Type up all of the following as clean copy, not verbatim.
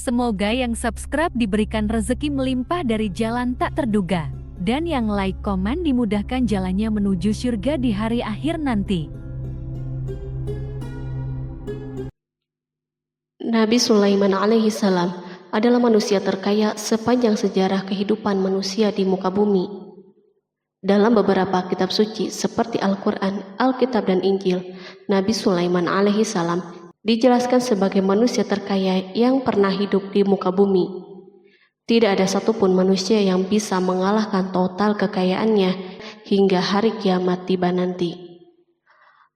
Semoga yang subscribe diberikan rezeki melimpah dari jalan tak terduga. Dan yang like komen dimudahkan jalannya menuju surga di hari akhir nanti. Nabi Sulaiman alaihi salam adalah manusia terkaya sepanjang sejarah kehidupan manusia di muka bumi. Dalam beberapa kitab suci seperti Al-Quran, Alkitab, dan Injil, Nabi Sulaiman alaihi salam dijelaskan sebagai manusia terkaya yang pernah hidup di muka bumi. Tidak ada satupun manusia yang bisa mengalahkan total kekayaannya hingga hari kiamat tiba nanti.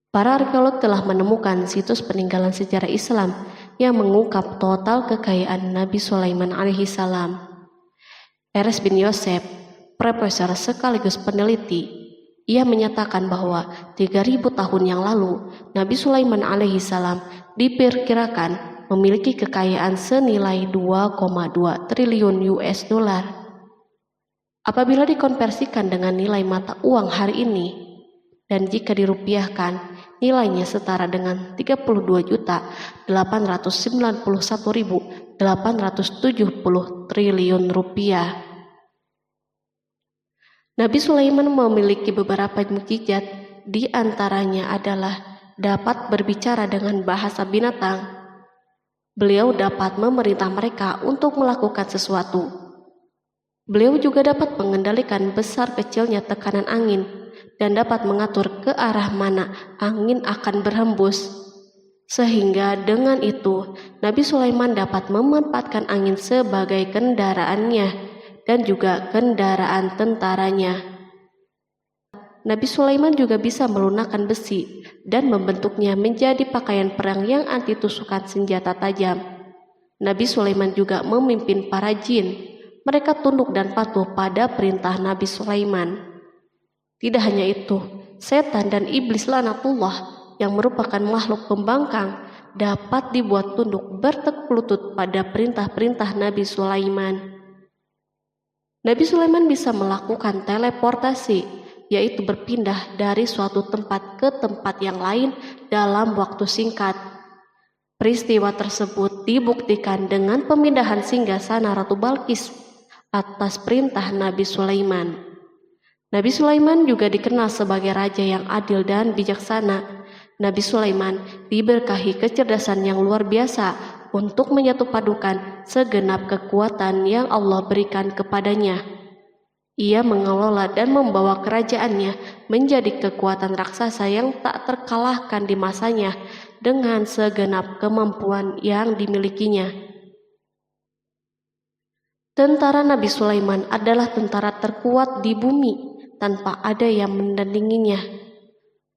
Para arkeolog telah menemukan situs peninggalan sejarah Islam yang mengungkap total kekayaan Nabi Sulaiman alaihi salam. Eres bin Yosef, profesor sekaligus peneliti, ia menyatakan bahwa 3000 tahun yang lalu Nabi Sulaiman alaihi salam diperkirakan memiliki kekayaan senilai 2,2 triliun US dollar. Apabila dikonversikan dengan nilai mata uang hari ini, dan jika dirupiahkan, nilainya setara dengan 32.891.870 triliun rupiah. Nabi Sulaiman memiliki beberapa mukjizat, di antaranya adalah dapat berbicara dengan bahasa binatang. Beliau dapat memerintah mereka untuk melakukan sesuatu. Beliau juga dapat mengendalikan besar kecilnya tekanan angin dan dapat mengatur ke arah mana angin akan berhembus. Sehingga dengan itu, Nabi Sulaiman dapat memanfaatkan angin sebagai kendaraannya dan juga kendaraan tentaranya. Nabi Sulaiman juga bisa melunakkan besi dan membentuknya menjadi pakaian perang yang anti tusukan senjata tajam. Nabi Sulaiman juga memimpin para jin. Mereka tunduk dan patuh pada perintah Nabi Sulaiman. Tidak hanya itu, setan dan iblis laknatullah yang merupakan makhluk pembangkang dapat dibuat tunduk bertekuk lutut pada perintah-perintah Nabi Sulaiman. Nabi Sulaiman bisa melakukan teleportasi, yaitu berpindah dari suatu tempat ke tempat yang lain dalam waktu singkat. Peristiwa tersebut dibuktikan dengan pemindahan singgasana Ratu Balqis atas perintah Nabi Sulaiman. Nabi Sulaiman juga dikenal sebagai raja yang adil dan bijaksana. Nabi Sulaiman diberkahi kecerdasan yang luar biasa untuk menyatupadukan segenap kekuatan yang Allah berikan kepadanya. Ia mengelola dan membawa kerajaannya menjadi kekuatan raksasa yang tak terkalahkan di masanya dengan segenap kemampuan yang dimilikinya. Tentara Nabi Sulaiman adalah tentara terkuat di bumi tanpa ada yang menandinginya.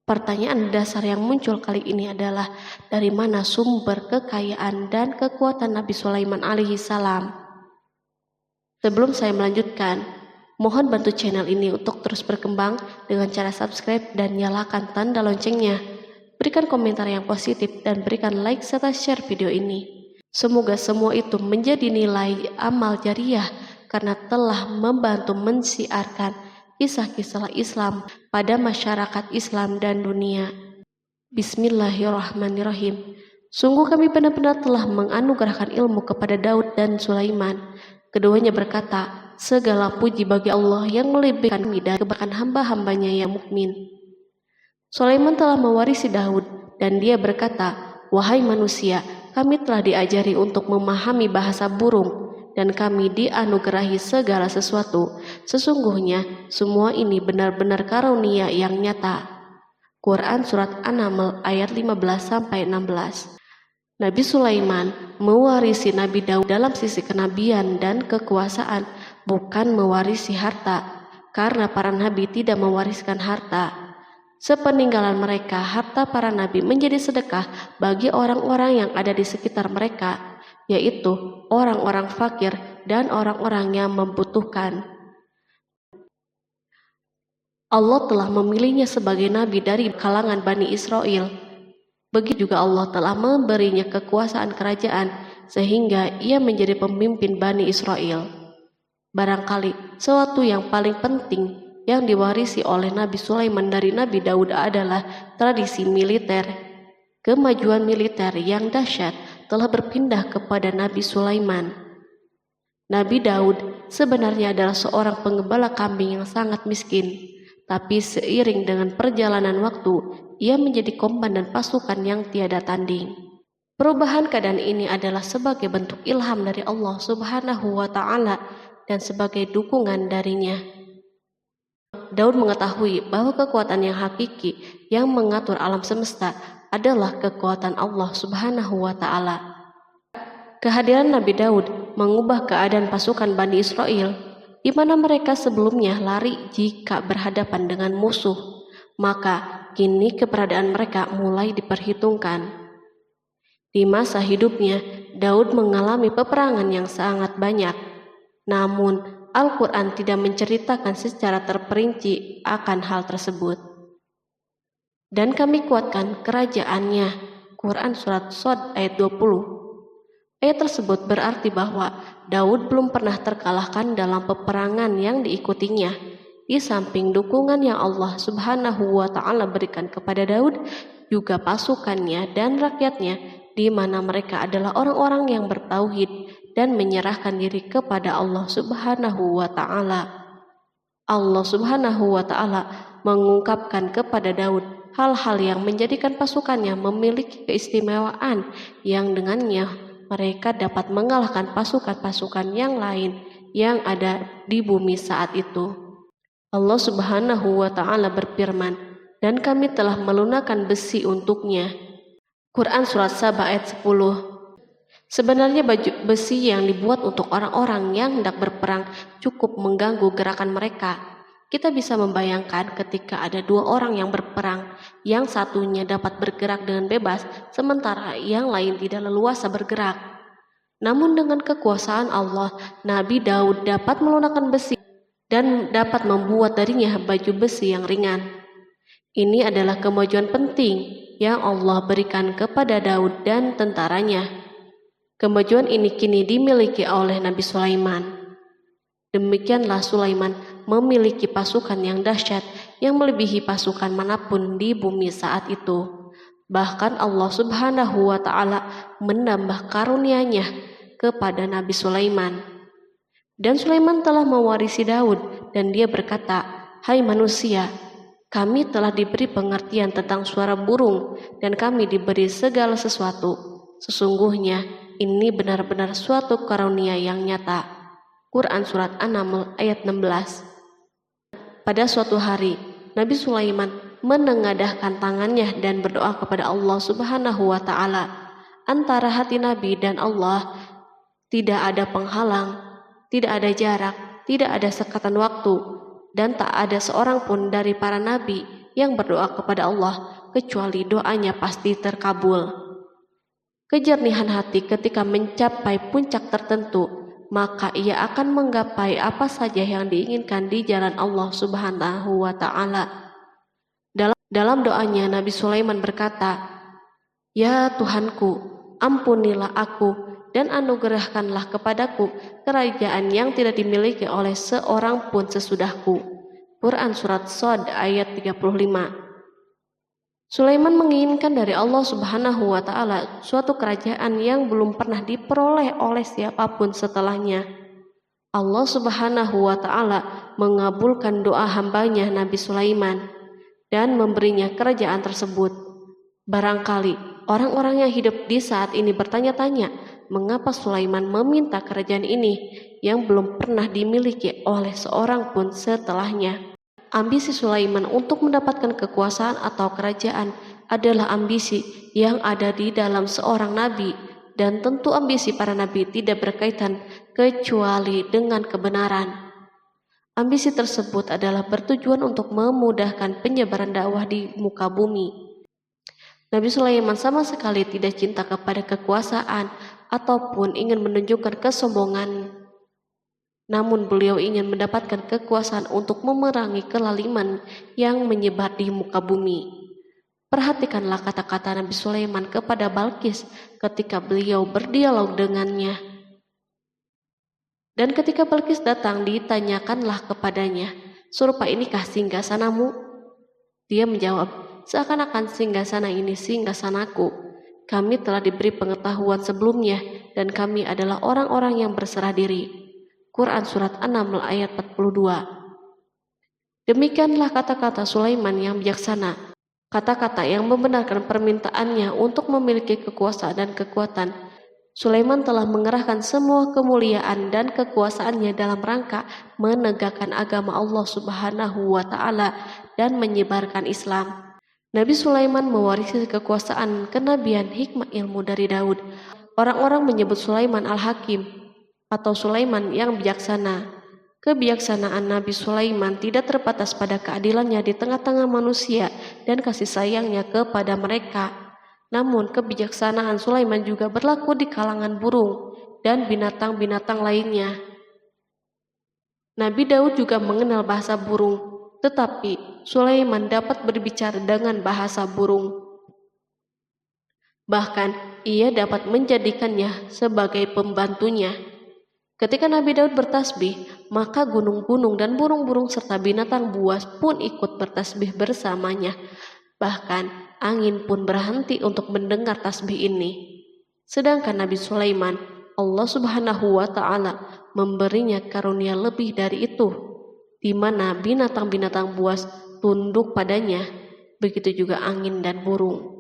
Pertanyaan dasar yang muncul kali ini adalah dari mana sumber kekayaan dan kekuatan Nabi Sulaiman alaihi salam? Sebelum saya melanjutkan, mohon bantu channel ini untuk terus berkembang dengan cara subscribe dan nyalakan tanda loncengnya. Berikan komentar yang positif dan berikan like serta share video ini. Semoga semua itu menjadi nilai amal jariah karena telah membantu mensiarkan kisah-kisah Islam pada masyarakat Islam dan dunia. Bismillahirrahmanirrahim. Sungguh kami benar-benar telah menganugerahkan ilmu kepada Daud dan Sulaiman. Keduanya berkata, segala puji bagi Allah yang melebihkan kami dari kebanyakan hamba-hambanya yang mukmin. Sulaiman telah mewarisi Daud dan dia berkata, wahai manusia, kami telah diajari untuk memahami bahasa burung dan kami dianugerahi segala sesuatu. Sesungguhnya semua ini benar-benar karunia yang nyata. Quran Surat An-Naml ayat 15-16. Nabi Sulaiman mewarisi Nabi Daud dalam sisi kenabian dan kekuasaan, bukan mewarisi harta, karena para nabi tidak mewariskan harta. Sepeninggalan mereka, harta para nabi menjadi sedekah bagi orang-orang yang ada di sekitar mereka, yaitu orang-orang fakir dan orang-orang yang membutuhkan. Allah telah memilihnya sebagai nabi dari kalangan Bani Israel. Begitu juga Allah telah memberinya kekuasaan kerajaan sehingga ia menjadi pemimpin Bani Israel. Barangkali sesuatu yang paling penting yang diwarisi oleh Nabi Sulaiman dari Nabi Daud adalah tradisi militer. Kemajuan militer yang dahsyat telah berpindah kepada Nabi Sulaiman. Nabi Daud sebenarnya adalah seorang penggembala kambing yang sangat miskin, tapi seiring dengan perjalanan waktu, ia menjadi komandan pasukan yang tiada tanding. Perubahan keadaan ini adalah sebagai bentuk ilham dari Allah Subhanahu wa Ta'ala dan sebagai dukungan darinya. Daud mengetahui bahwa kekuatan yang hakiki yang mengatur alam semesta adalah kekuatan Allah Subhanahu wa Ta'ala. Kehadiran Nabi Daud mengubah keadaan pasukan Bani Israel, di mana mereka sebelumnya lari jika berhadapan dengan musuh, maka kini keberadaan mereka mulai diperhitungkan. Di masa hidupnya, Daud mengalami peperangan yang sangat banyak, namun Al-Quran tidak menceritakan secara terperinci akan hal tersebut. Dan kami kuatkan kerajaannya. Quran Surat Shad ayat 20. Ayat tersebut berarti bahwa Daud belum pernah terkalahkan dalam peperangan yang diikutinya. Di samping dukungan yang Allah Subhanahu wa Ta'ala berikan kepada Daud, juga pasukannya dan rakyatnya, di mana mereka adalah orang-orang yang bertauhid dan menyerahkan diri kepada Allah Subhanahu wa Ta'ala. Allah Subhanahu wa Ta'ala mengungkapkan kepada Daud hal-hal yang menjadikan pasukannya memiliki keistimewaan yang dengannya mereka dapat mengalahkan pasukan-pasukan yang lain yang ada di bumi saat itu. Allah Subhanahu wa Ta'ala berfirman, dan kami telah melunakkan besi untuknya. Quran Surat Saba ayat 10. Sebenarnya baju besi yang dibuat untuk orang-orang yang hendak berperang cukup mengganggu gerakan mereka. Kita bisa membayangkan ketika ada dua orang yang berperang, yang satunya dapat bergerak dengan bebas, sementara yang lain tidak leluasa bergerak. Namun dengan kekuasaan Allah, Nabi Daud dapat melunakkan besi dan dapat membuat darinya baju besi yang ringan. Ini adalah kemajuan penting yang Allah berikan kepada Daud dan tentaranya. Kemajuan ini kini dimiliki oleh Nabi Sulaiman. Demikianlah Sulaiman memiliki pasukan yang dahsyat yang melebihi pasukan manapun di bumi saat itu. Bahkan Allah Subhanahu wa Ta'ala menambah karunia-Nya kepada Nabi Sulaiman. Dan Sulaiman telah mewarisi Daud dan dia berkata, "Hai manusia, kami telah diberi pengertian tentang suara burung dan kami diberi segala sesuatu. Sesungguhnya ini benar-benar suatu karunia yang nyata." Quran Surat An-Naml ayat 16. Pada suatu hari, Nabi Sulaiman menengadahkan tangannya dan berdoa kepada Allah Subhanahu wa Ta'ala. Antara hati Nabi dan Allah tidak ada penghalang, tidak ada jarak, tidak ada sekatan waktu, dan tak ada seorang pun dari para nabi yang berdoa kepada Allah kecuali doanya pasti terkabul. Kejernihan hati ketika mencapai puncak tertentu, maka ia akan menggapai apa saja yang diinginkan di jalan Allah Subhanahu wa Ta'ala. Dalam doanya Nabi Sulaiman berkata, "Ya Tuhanku, ampunilah aku dan anugerahkanlah kepadaku kerajaan yang tidak dimiliki oleh seorang pun sesudahku." Quran Surat Shad ayat 35. Sulaiman menginginkan dari Allah Subhanahu wa Ta'ala suatu kerajaan yang belum pernah diperoleh oleh siapapun setelahnya. Allah Subhanahu wa Ta'ala mengabulkan doa hambanya Nabi Sulaiman dan memberinya kerajaan tersebut. Barangkali orang-orang yang hidup di saat ini bertanya-tanya, mengapa Sulaiman meminta kerajaan ini yang belum pernah dimiliki oleh seorang pun setelahnya. Ambisi Sulaiman untuk mendapatkan kekuasaan atau kerajaan adalah ambisi yang ada di dalam seorang nabi, dan tentu ambisi para nabi tidak berkaitan kecuali dengan kebenaran. Ambisi tersebut adalah bertujuan untuk memudahkan penyebaran dakwah di muka bumi. Nabi Sulaiman sama sekali tidak cinta kepada kekuasaan ataupun ingin menunjukkan kesombongan. Namun beliau ingin mendapatkan kekuasaan untuk memerangi kelaliman yang menyebar di muka bumi. Perhatikanlah kata-kata Nabi Sulaiman kepada Balqis ketika beliau berdialog dengannya. Dan ketika Balqis datang, ditanyakanlah kepadanya, "Serupa inikah singgasanamu?" Dia menjawab, "Seakan-akan singgasana ini singgasanaku, kami telah diberi pengetahuan sebelumnya dan kami adalah orang-orang yang berserah diri. Quran Surat An-Naml ayat 42. Demikianlah kata-kata Sulaiman yang bijaksana, kata-kata yang membenarkan permintaannya untuk memiliki kekuasaan dan kekuatan. Sulaiman telah mengerahkan semua kemuliaan dan kekuasaannya dalam rangka menegakkan agama Allah Subhanahu wa Ta'ala dan menyebarkan Islam. Nabi Sulaiman mewarisi kekuasaan, kenabian, hikmah ilmu dari Daud. Orang-orang menyebut Sulaiman Al-Hakim atau Sulaiman yang bijaksana. Kebijaksanaan Nabi Sulaiman tidak terbatas pada keadilannya di tengah-tengah manusia dan kasih sayangnya kepada mereka. Namun kebijaksanaan Sulaiman juga berlaku di kalangan burung dan binatang-binatang lainnya. Nabi Daud juga mengenal bahasa burung, tetapi Sulaiman dapat berbicara dengan bahasa burung. Bahkan ia dapat menjadikannya sebagai pembantunya. Ketika Nabi Daud bertasbih, maka gunung-gunung dan burung-burung serta binatang buas pun ikut bertasbih bersamanya. Bahkan angin pun berhenti untuk mendengar tasbih ini. Sedangkan Nabi Sulaiman, Allah Subhanahu wa Ta'ala memberinya karunia lebih dari itu, di mana binatang-binatang buas tunduk padanya, begitu juga angin dan burung.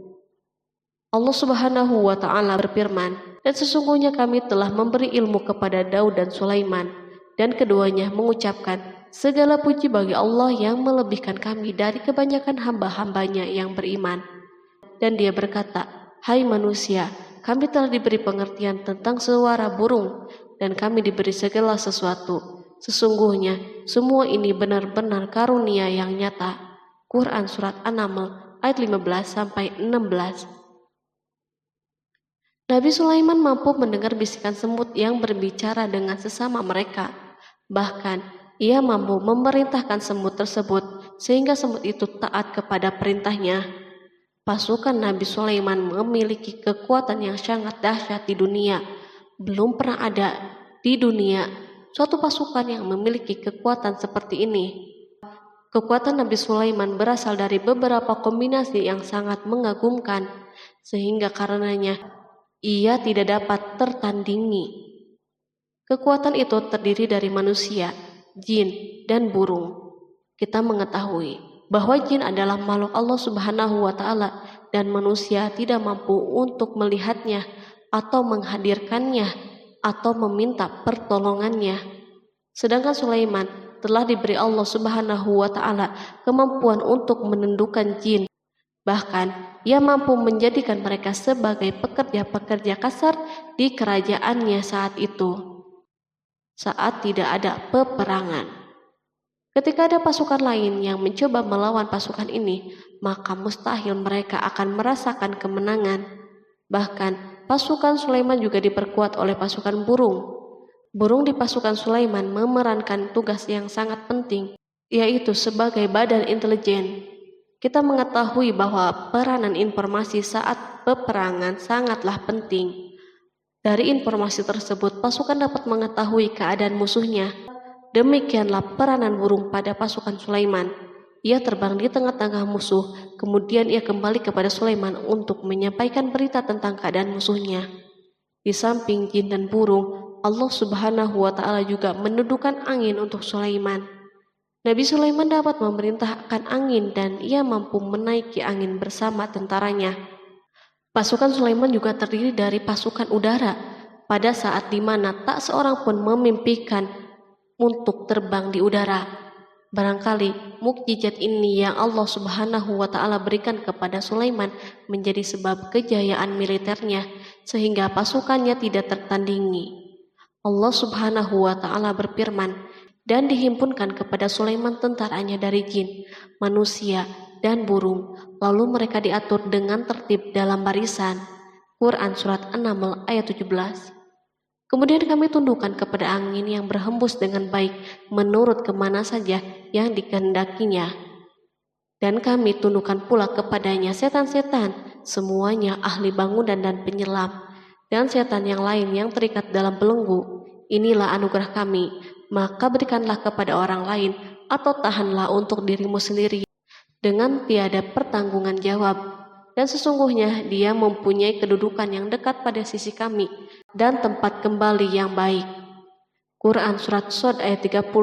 Allah Subhanahu wa Ta'ala berfirman, dan sesungguhnya kami telah memberi ilmu kepada Daud dan Sulaiman, dan keduanya mengucapkan, segala puji bagi Allah yang melebihkan kami dari kebanyakan hamba-hambanya yang beriman. Dan dia berkata, hai manusia, kami telah diberi pengertian tentang suara burung, dan kami diberi segala sesuatu. Sesungguhnya semua ini benar-benar karunia yang nyata. Quran Surat An-Naml ayat 15-16. Nabi Sulaiman mampu mendengar bisikan semut yang berbicara dengan sesama mereka. Bahkan ia mampu memerintahkan semut tersebut sehingga semut itu taat kepada perintahnya. Pasukan Nabi Sulaiman memiliki kekuatan yang sangat dahsyat di dunia. Belum pernah ada di dunia suatu pasukan yang memiliki kekuatan seperti ini. Kekuatan Nabi Sulaiman berasal dari beberapa kombinasi yang sangat mengagumkan, sehingga karenanya ia tidak dapat tertandingi. Kekuatan itu terdiri dari manusia, jin, dan burung. Kita mengetahui bahwa jin adalah makhluk Allah Subhanahu wa Ta'ala dan manusia tidak mampu untuk melihatnya atau menghadirkannya atau meminta pertolongannya. Sedangkan Sulaiman telah diberi Allah Subhanahu wa Ta'ala kemampuan untuk menundukkan jin. Bahkan ia mampu menjadikan mereka sebagai pekerja-pekerja kasar di kerajaannya saat itu, saat tidak ada peperangan. Ketika ada pasukan lain yang mencoba melawan pasukan ini, maka mustahil mereka akan merasakan kemenangan. Bahkan pasukan Sulaiman juga diperkuat oleh pasukan burung. Burung di pasukan Sulaiman memerankan tugas yang sangat penting, yaitu sebagai badan intelijen. Kita mengetahui bahwa peranan informasi saat peperangan sangatlah penting. Dari informasi tersebut, pasukan dapat mengetahui keadaan musuhnya. Demikianlah peranan burung pada pasukan Sulaiman. Ia terbang di tengah-tengah musuh, kemudian ia kembali kepada Sulaiman untuk menyampaikan berita tentang keadaan musuhnya. Di samping jin dan burung, Allah Subhanahu wa Ta'ala juga menundukkan angin untuk Sulaiman. Nabi Sulaiman dapat memerintahkan angin dan ia mampu menaiki angin bersama tentaranya. Pasukan Sulaiman juga terdiri dari pasukan udara pada saat di mana tak seorang pun memimpikan untuk terbang di udara. Barangkali mukjizat ini yang Allah Subhanahu wa Ta'ala berikan kepada Sulaiman menjadi sebab kejayaan militernya sehingga pasukannya tidak tertandingi. Allah Subhanahu wa Ta'ala berfirman, dan dihimpunkan kepada Sulaiman tentaranya dari jin, manusia, dan burung, lalu mereka diatur dengan tertib dalam barisan. Quran Surat An-Naml ayat 17. Kemudian kami tundukkan kepada angin yang berhembus dengan baik menurut kemana saja yang dikehendakinya. Dan kami tundukkan pula kepadanya setan-setan, semuanya ahli bangunan dan penyelam, dan setan yang lain yang terikat dalam belenggu. Inilah anugerah kami, maka berikanlah kepada orang lain atau tahanlah untuk dirimu sendiri dengan tiada pertanggungan jawab. dan sesungguhnya dia mempunyai kedudukan yang dekat pada sisi kami dan tempat kembali yang baik. Quran Surat Shad ayat 30-40.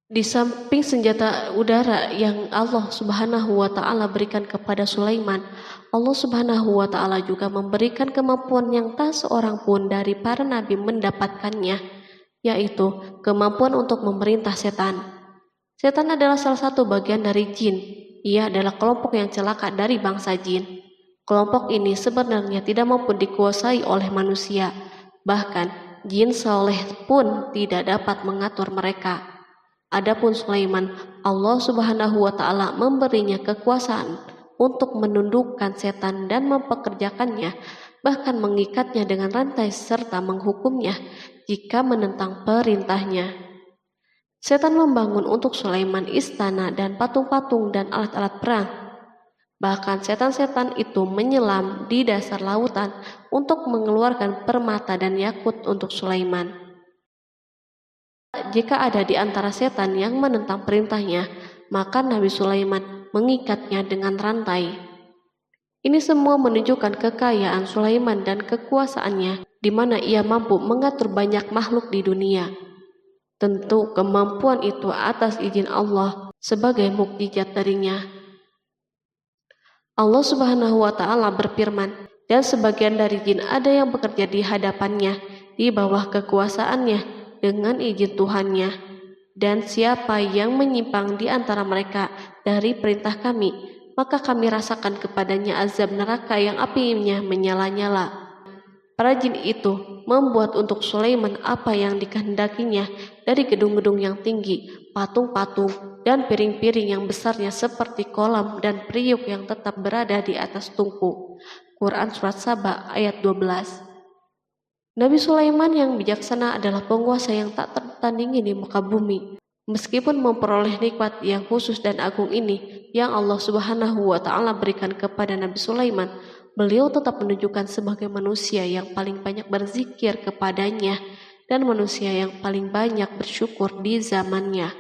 Di samping senjata udara yang Allah Subhanahu wa Ta'ala berikan kepada Sulaiman, Allah Subhanahu wa Ta'ala juga memberikan kemampuan yang tak seorang pun dari para nabi mendapatkannya, yaitu kemampuan untuk memerintah setan. Setan adalah salah satu bagian dari jin. Ia adalah kelompok yang celaka dari bangsa jin. Kelompok ini sebenarnya tidak mampu dikuasai oleh manusia. Bahkan jin soleh pun tidak dapat mengatur mereka. Adapun Sulaiman, Allah Subhanahu wa Ta'ala memberinya kekuasaan untuk menundukkan setan dan mempekerjakannya, bahkan mengikatnya dengan rantai serta menghukumnya jika menentang perintahnya. Setan membangun untuk Sulaiman istana dan patung-patung dan alat-alat perang. Bahkan setan-setan itu menyelam di dasar lautan untuk mengeluarkan permata dan yakut untuk Sulaiman. Jika ada di antara setan yang menentang perintahnya, maka Nabi Sulaiman mengikatnya dengan rantai. Ini semua menunjukkan kekayaan Sulaiman dan kekuasaannya, di mana ia mampu mengatur banyak makhluk di dunia. Tentu kemampuan itu atas izin Allah sebagai mukjizat darinya. Allah Subhanahu wa Ta'ala berfirman, dan sebagian dari jin ada yang bekerja di hadapannya di bawah kekuasaannya dengan izin Tuhannya, dan siapa yang menyimpang di antara mereka dari perintah kami, maka kami rasakan kepadanya azab neraka yang apinya menyala-nyala. Para jin itu membuat untuk Sulaiman apa yang dikehendakinya dari gedung-gedung yang tinggi, patung-patung, dan piring-piring yang besarnya seperti kolam dan periuk yang tetap berada di atas tungku. Quran Surat Saba ayat 12. Nabi Sulaiman yang bijaksana adalah penguasa yang tak tertandingi di muka bumi. Meskipun memperoleh nikmat yang khusus dan agung ini yang Allah Subhanahu wa Ta'ala berikan kepada Nabi Sulaiman, beliau tetap menunjukkan sebagai manusia yang paling banyak berzikir kepadanya dan manusia yang paling banyak bersyukur di zamannya.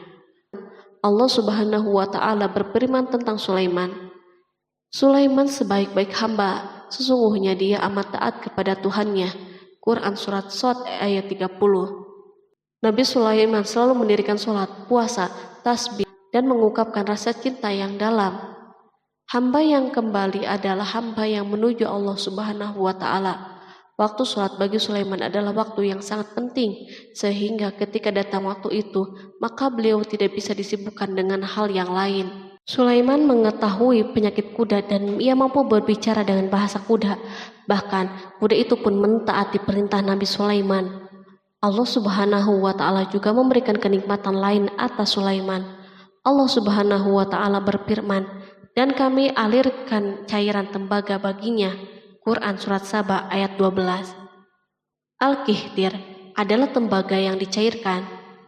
Allah Subhanahu wa Ta'ala berfirman tentang Sulaiman, Sulaiman sebaik-baik hamba, sesungguhnya dia amat taat kepada Tuhannya. Quran Surat Shad ayat 30. Nabi Sulaiman selalu mendirikan sholat, puasa, tasbih, dan mengungkapkan rasa cinta yang dalam. Hamba yang kembali adalah hamba yang menuju Allah Subhanahu wa Ta'ala. Waktu sholat bagi Sulaiman adalah waktu yang sangat penting, sehingga ketika datang waktu itu, maka beliau tidak bisa disibukkan dengan hal yang lain. Sulaiman mengetahui penyakit kuda dan ia mampu berbicara dengan bahasa kuda. Bahkan kuda itu pun mentaati perintah Nabi Sulaiman. Allah Subhanahu wa Ta'ala juga memberikan kenikmatan lain atas Sulaiman. Allah Subhanahu wa Ta'ala berfirman, dan kami alirkan cairan tembaga baginya. Quran Surat Saba ayat 12. Al-Kihtir adalah tembaga yang dicairkan.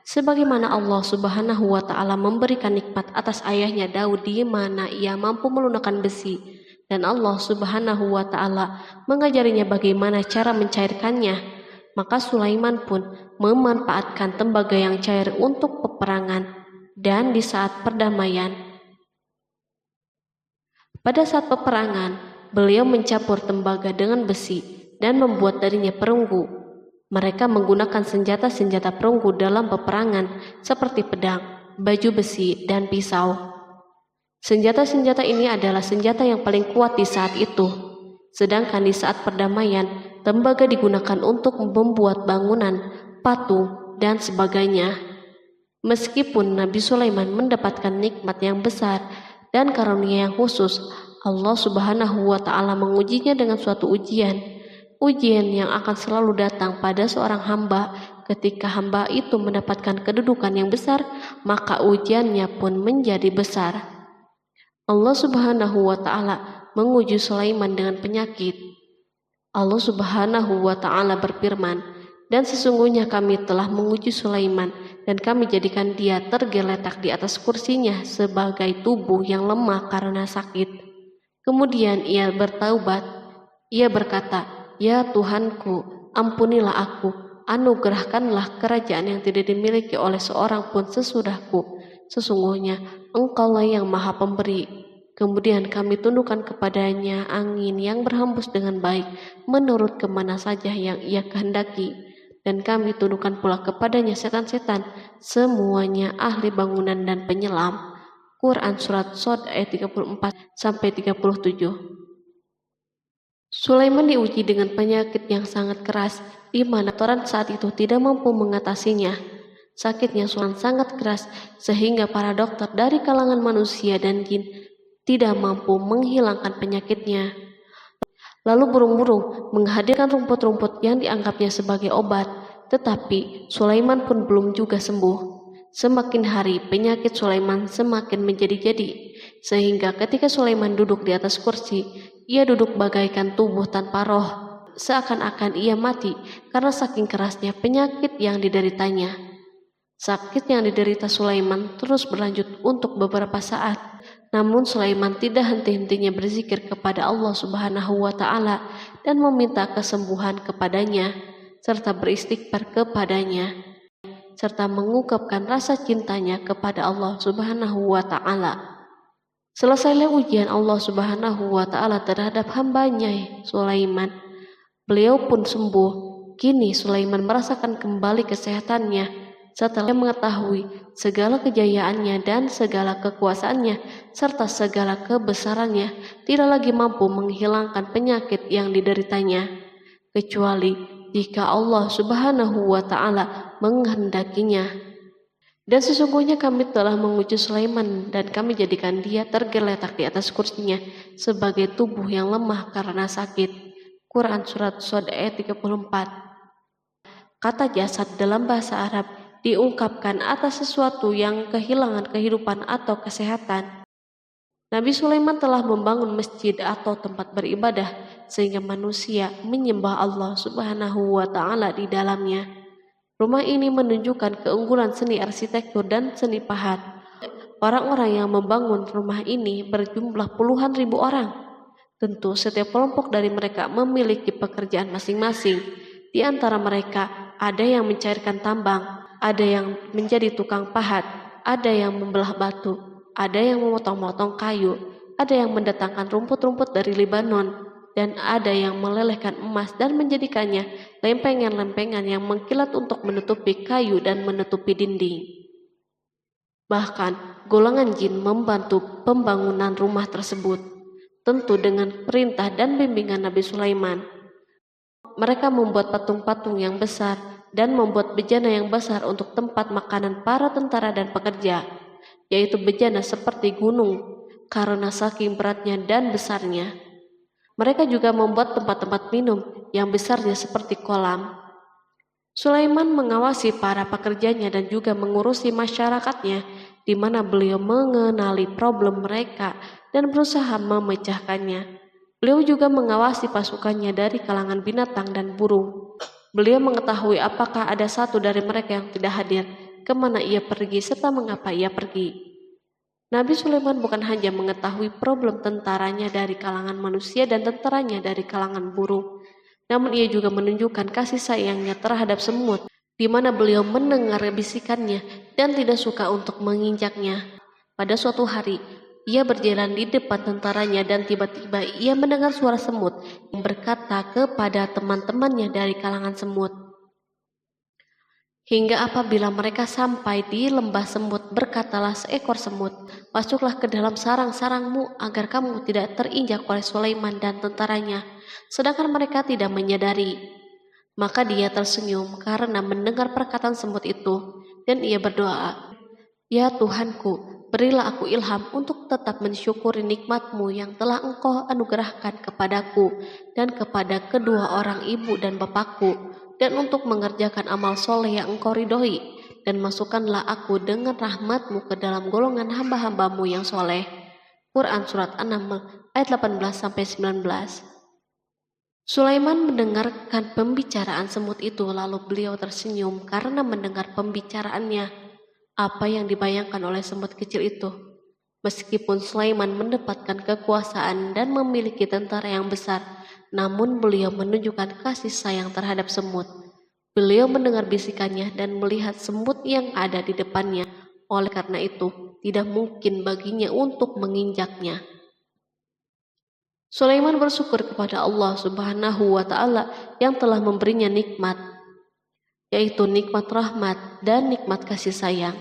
Sebagaimana Allah Subhanahu wa Ta'ala memberikan nikmat atas ayahnya Daud di mana ia mampu melunakkan besi, dan Allah Subhanahu wa Ta'ala mengajarinya bagaimana cara mencairkannya, maka Sulaiman pun memanfaatkan tembaga yang cair untuk peperangan dan di saat perdamaian. Pada saat peperangan, beliau mencampur tembaga dengan besi dan membuat darinya perunggu. Mereka menggunakan senjata-senjata perunggu dalam peperangan seperti pedang, baju besi, dan pisau. Senjata-senjata ini adalah senjata yang paling kuat di saat itu. Sedangkan di saat perdamaian, tembaga digunakan untuk membuat bangunan, patung, dan sebagainya. Meskipun Nabi Sulaiman mendapatkan nikmat yang besar dan karunia yang khusus, Allah Subhanahu wa Ta'ala mengujinya dengan suatu ujian yang akan selalu datang pada seorang hamba. Ketika hamba itu mendapatkan kedudukan yang besar, maka ujiannya pun menjadi besar. Allah Subhanahu wa Ta'ala menguji Sulaiman dengan penyakit. Allah Subhanahu wa Ta'ala berfirman, dan sesungguhnya kami telah menguji Sulaiman dan kami jadikan dia tergeletak di atas kursinya sebagai tubuh yang lemah karena sakit. Kemudian ia bertaubat. Ia berkata, Ya Tuhanku, ampunilah aku, anugerahkanlah kerajaan yang tidak dimiliki oleh seorang pun sesudahku. Sesungguhnya Engkaulah yang Maha Pemberi. Kemudian kami tundukkan kepadanya angin yang berhembus dengan baik menurut kemana saja yang ia kehendaki. Dan kami tundukkan pula kepadanya setan-setan, semuanya ahli bangunan dan penyelam. Quran Surat Shod ayat 34-37. Sulaiman diuji dengan penyakit yang sangat keras, di mana Toran saat itu tidak mampu mengatasinya. Sakitnya Sulaiman sangat keras, sehingga para dokter dari kalangan manusia dan jin tidak mampu menghilangkan penyakitnya. Lalu burung-burung menghadirkan rumput-rumput yang dianggapnya sebagai obat, tetapi Sulaiman pun belum juga sembuh. Semakin hari penyakit Sulaiman semakin menjadi-jadi, sehingga ketika Sulaiman duduk di atas kursi, ia duduk bagaikan tubuh tanpa roh, seakan-akan ia mati karena saking kerasnya penyakit yang dideritanya. Sakit yang diderita Sulaiman terus berlanjut untuk beberapa saat. Namun Sulaiman tidak henti-hentinya berzikir kepada Allah Subhanahu wa Ta'ala dan meminta kesembuhan kepadanya, serta beristighfar kepadanya, serta mengungkapkan rasa cintanya kepada Allah Subhanahu wa Ta'ala. Selesailah ujian Allah Subhanahu wa Ta'ala terhadap hambanya Sulaiman. Beliau pun sembuh. Kini Sulaiman merasakan kembali kesehatannya setelah mengetahui segala kejayaannya dan segala kekuasaannya serta segala kebesarannya tidak lagi mampu menghilangkan penyakit yang dideritanya, kecuali jika Allah Subhanahu wa Ta'ala menghendakinya. Dan sesungguhnya kami telah menguji Sulaiman dan kami jadikan dia tergeletak di atas kursinya sebagai tubuh yang lemah karena sakit. Quran Surat Shod ayat 34. Kata jasad dalam bahasa Arab diungkapkan atas sesuatu yang kehilangan kehidupan atau kesehatan. Nabi Sulaiman telah membangun masjid atau tempat beribadah sehingga manusia menyembah Allah Subhanahu wa Ta'ala di dalamnya. Rumah ini menunjukkan keunggulan seni arsitektur dan seni pahat. Orang-orang yang membangun rumah ini berjumlah puluhan ribu orang. Tentu setiap kelompok dari mereka memiliki pekerjaan masing-masing. Di antara mereka ada yang mencairkan tambang, ada yang menjadi tukang pahat, ada yang membelah batu, ada yang memotong-motong kayu, ada yang mendatangkan rumput-rumput dari Libanon, dan ada yang melelehkan emas dan menjadikannya lempengan-lempengan yang mengkilat untuk menutupi kayu dan menutupi dinding. Bahkan golongan jin membantu pembangunan rumah tersebut, tentu dengan perintah dan bimbingan Nabi Sulaiman. Mereka membuat patung-patung yang besar dan membuat bejana yang besar untuk tempat makanan para tentara dan pekerja, yaitu bejana seperti gunung karena saking beratnya dan besarnya. Mereka juga membuat tempat-tempat minum yang besarnya seperti kolam. Sulaiman mengawasi para pekerjanya dan juga mengurusi masyarakatnya, di mana beliau mengenali problem mereka dan berusaha memecahkannya. Beliau juga mengawasi pasukannya dari kalangan binatang dan burung. Beliau mengetahui apakah ada satu dari mereka yang tidak hadir, kemana ia pergi, serta mengapa ia pergi. Nabi Sulaiman bukan hanya mengetahui problem tentaranya dari kalangan manusia dan tentaranya dari kalangan burung, namun ia juga menunjukkan kasih sayangnya terhadap semut, di mana beliau mendengar bisikannya dan tidak suka untuk menginjaknya. Pada suatu hari, ia berjalan di depan tentaranya dan tiba-tiba ia mendengar suara semut yang berkata kepada teman-temannya dari kalangan semut. Hingga apabila mereka sampai di lembah semut, berkatalah seekor semut, "Masuklah ke dalam sarang-sarangmu agar kamu tidak terinjak oleh Sulaiman dan tentaranya." Sedangkan mereka tidak menyadari. Maka dia tersenyum karena mendengar perkataan semut itu, dan ia berdoa, "Ya Tuhanku, berilah aku ilham untuk tetap mensyukuri nikmat-Mu yang telah Engkau anugerahkan kepadaku dan kepada kedua orang ibu dan bapakku, dan untuk mengerjakan amal soleh yang Engkau ridhoi, dan masukkanlah aku dengan rahmat-Mu ke dalam golongan hamba-hamba-Mu yang soleh." Quran Surat An-Naml ayat 18-19. Sulaiman mendengarkan pembicaraan semut itu, lalu beliau tersenyum karena mendengar pembicaraannya. Apa yang dibayangkan oleh semut kecil itu? Meskipun Sulaiman mendapatkan kekuasaan dan memiliki tentara yang besar, namun beliau menunjukkan kasih sayang terhadap semut. Beliau mendengar bisikannya dan melihat semut yang ada di depannya. Oleh karena itu, tidak mungkin baginya untuk menginjaknya. Sulaiman bersyukur kepada Allah Subhanahu wa Ta'ala yang telah memberinya nikmat, yaitu nikmat rahmat dan nikmat kasih sayang.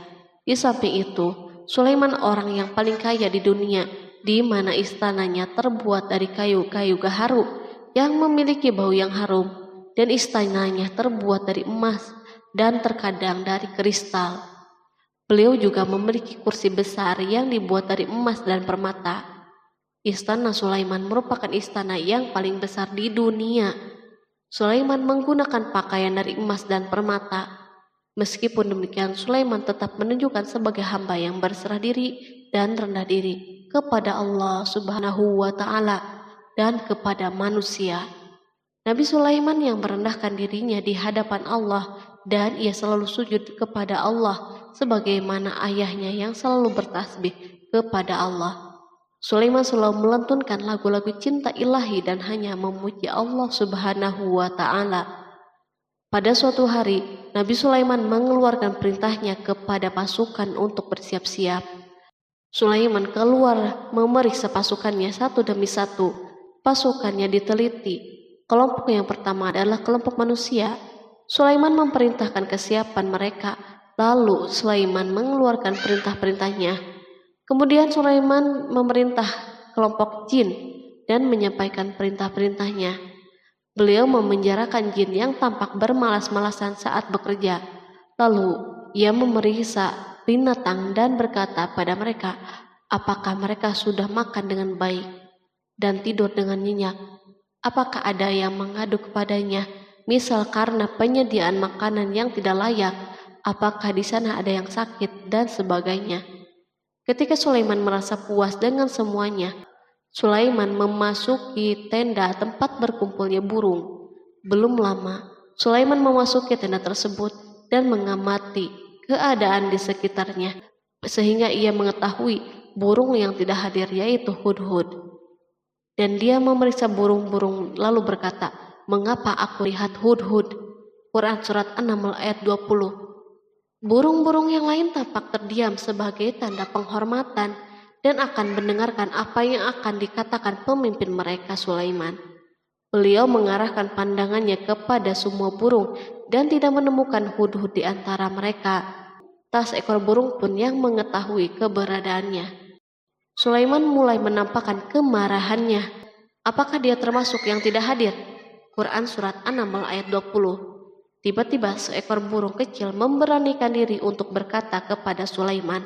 Di samping itu, Sulaiman orang yang paling kaya di dunia, di mana istananya terbuat dari kayu-kayu gaharu yang memiliki bau yang harum, dan istananya terbuat dari emas dan terkadang dari kristal. Beliau juga memiliki kursi besar yang dibuat dari emas dan permata. Istana Sulaiman merupakan istana yang paling besar di dunia. Sulaiman menggunakan pakaian dari emas dan permata. Meskipun demikian, Sulaiman tetap menunjukkan sebagai hamba yang berserah diri dan rendah diri kepada Allah Subhanahu wa Ta'ala dan kepada manusia. Nabi Sulaiman yang merendahkan dirinya di hadapan Allah, dan ia selalu sujud kepada Allah sebagaimana ayahnya yang selalu bertasbih kepada Allah. Sulaiman selalu melantunkan lagu-lagu cinta ilahi dan hanya memuji Allah Subhanahu wa Ta'ala. Pada suatu hari, Nabi Sulaiman mengeluarkan perintahnya kepada pasukan untuk bersiap-siap. Sulaiman keluar memeriksa pasukannya satu demi satu. Pasukannya diteliti. Kelompok yang pertama adalah kelompok manusia. Sulaiman memerintahkan kesiapan mereka, lalu Sulaiman mengeluarkan perintah-perintahnya. Kemudian Sulaiman memerintah kelompok jin dan menyampaikan perintah-perintahnya. Beliau memenjarakan jin yang tampak bermalas-malasan saat bekerja. Lalu ia memeriksa binatang dan berkata pada mereka, apakah mereka sudah makan dengan baik dan tidur dengan nyenyak? Apakah ada yang mengadu kepadanya, misal karena penyediaan makanan yang tidak layak? Apakah di sana ada yang sakit dan sebagainya? Ketika Sulaiman merasa puas dengan semuanya, Sulaiman memasuki tenda tempat berkumpulnya burung. Belum lama, Sulaiman memasuki tenda tersebut dan mengamati keadaan di sekitarnya, sehingga ia mengetahui burung yang tidak hadir yaitu hudhud. Dan dia memeriksa burung-burung lalu berkata, mengapa aku lihat hudhud? Quran Surat An-Naml ayat 20. Burung-burung yang lain tampak terdiam sebagai tanda penghormatan dan akan mendengarkan apa yang akan dikatakan pemimpin mereka Sulaiman. Beliau mengarahkan pandangannya kepada semua burung dan tidak menemukan hudhud di antara mereka. Tak seekor burung pun yang mengetahui keberadaannya. Sulaiman mulai menampakkan kemarahannya. Apakah dia termasuk yang tidak hadir? Quran Surat An-Naml ayat 20. Tiba-tiba seekor burung kecil memberanikan diri untuk berkata kepada Sulaiman,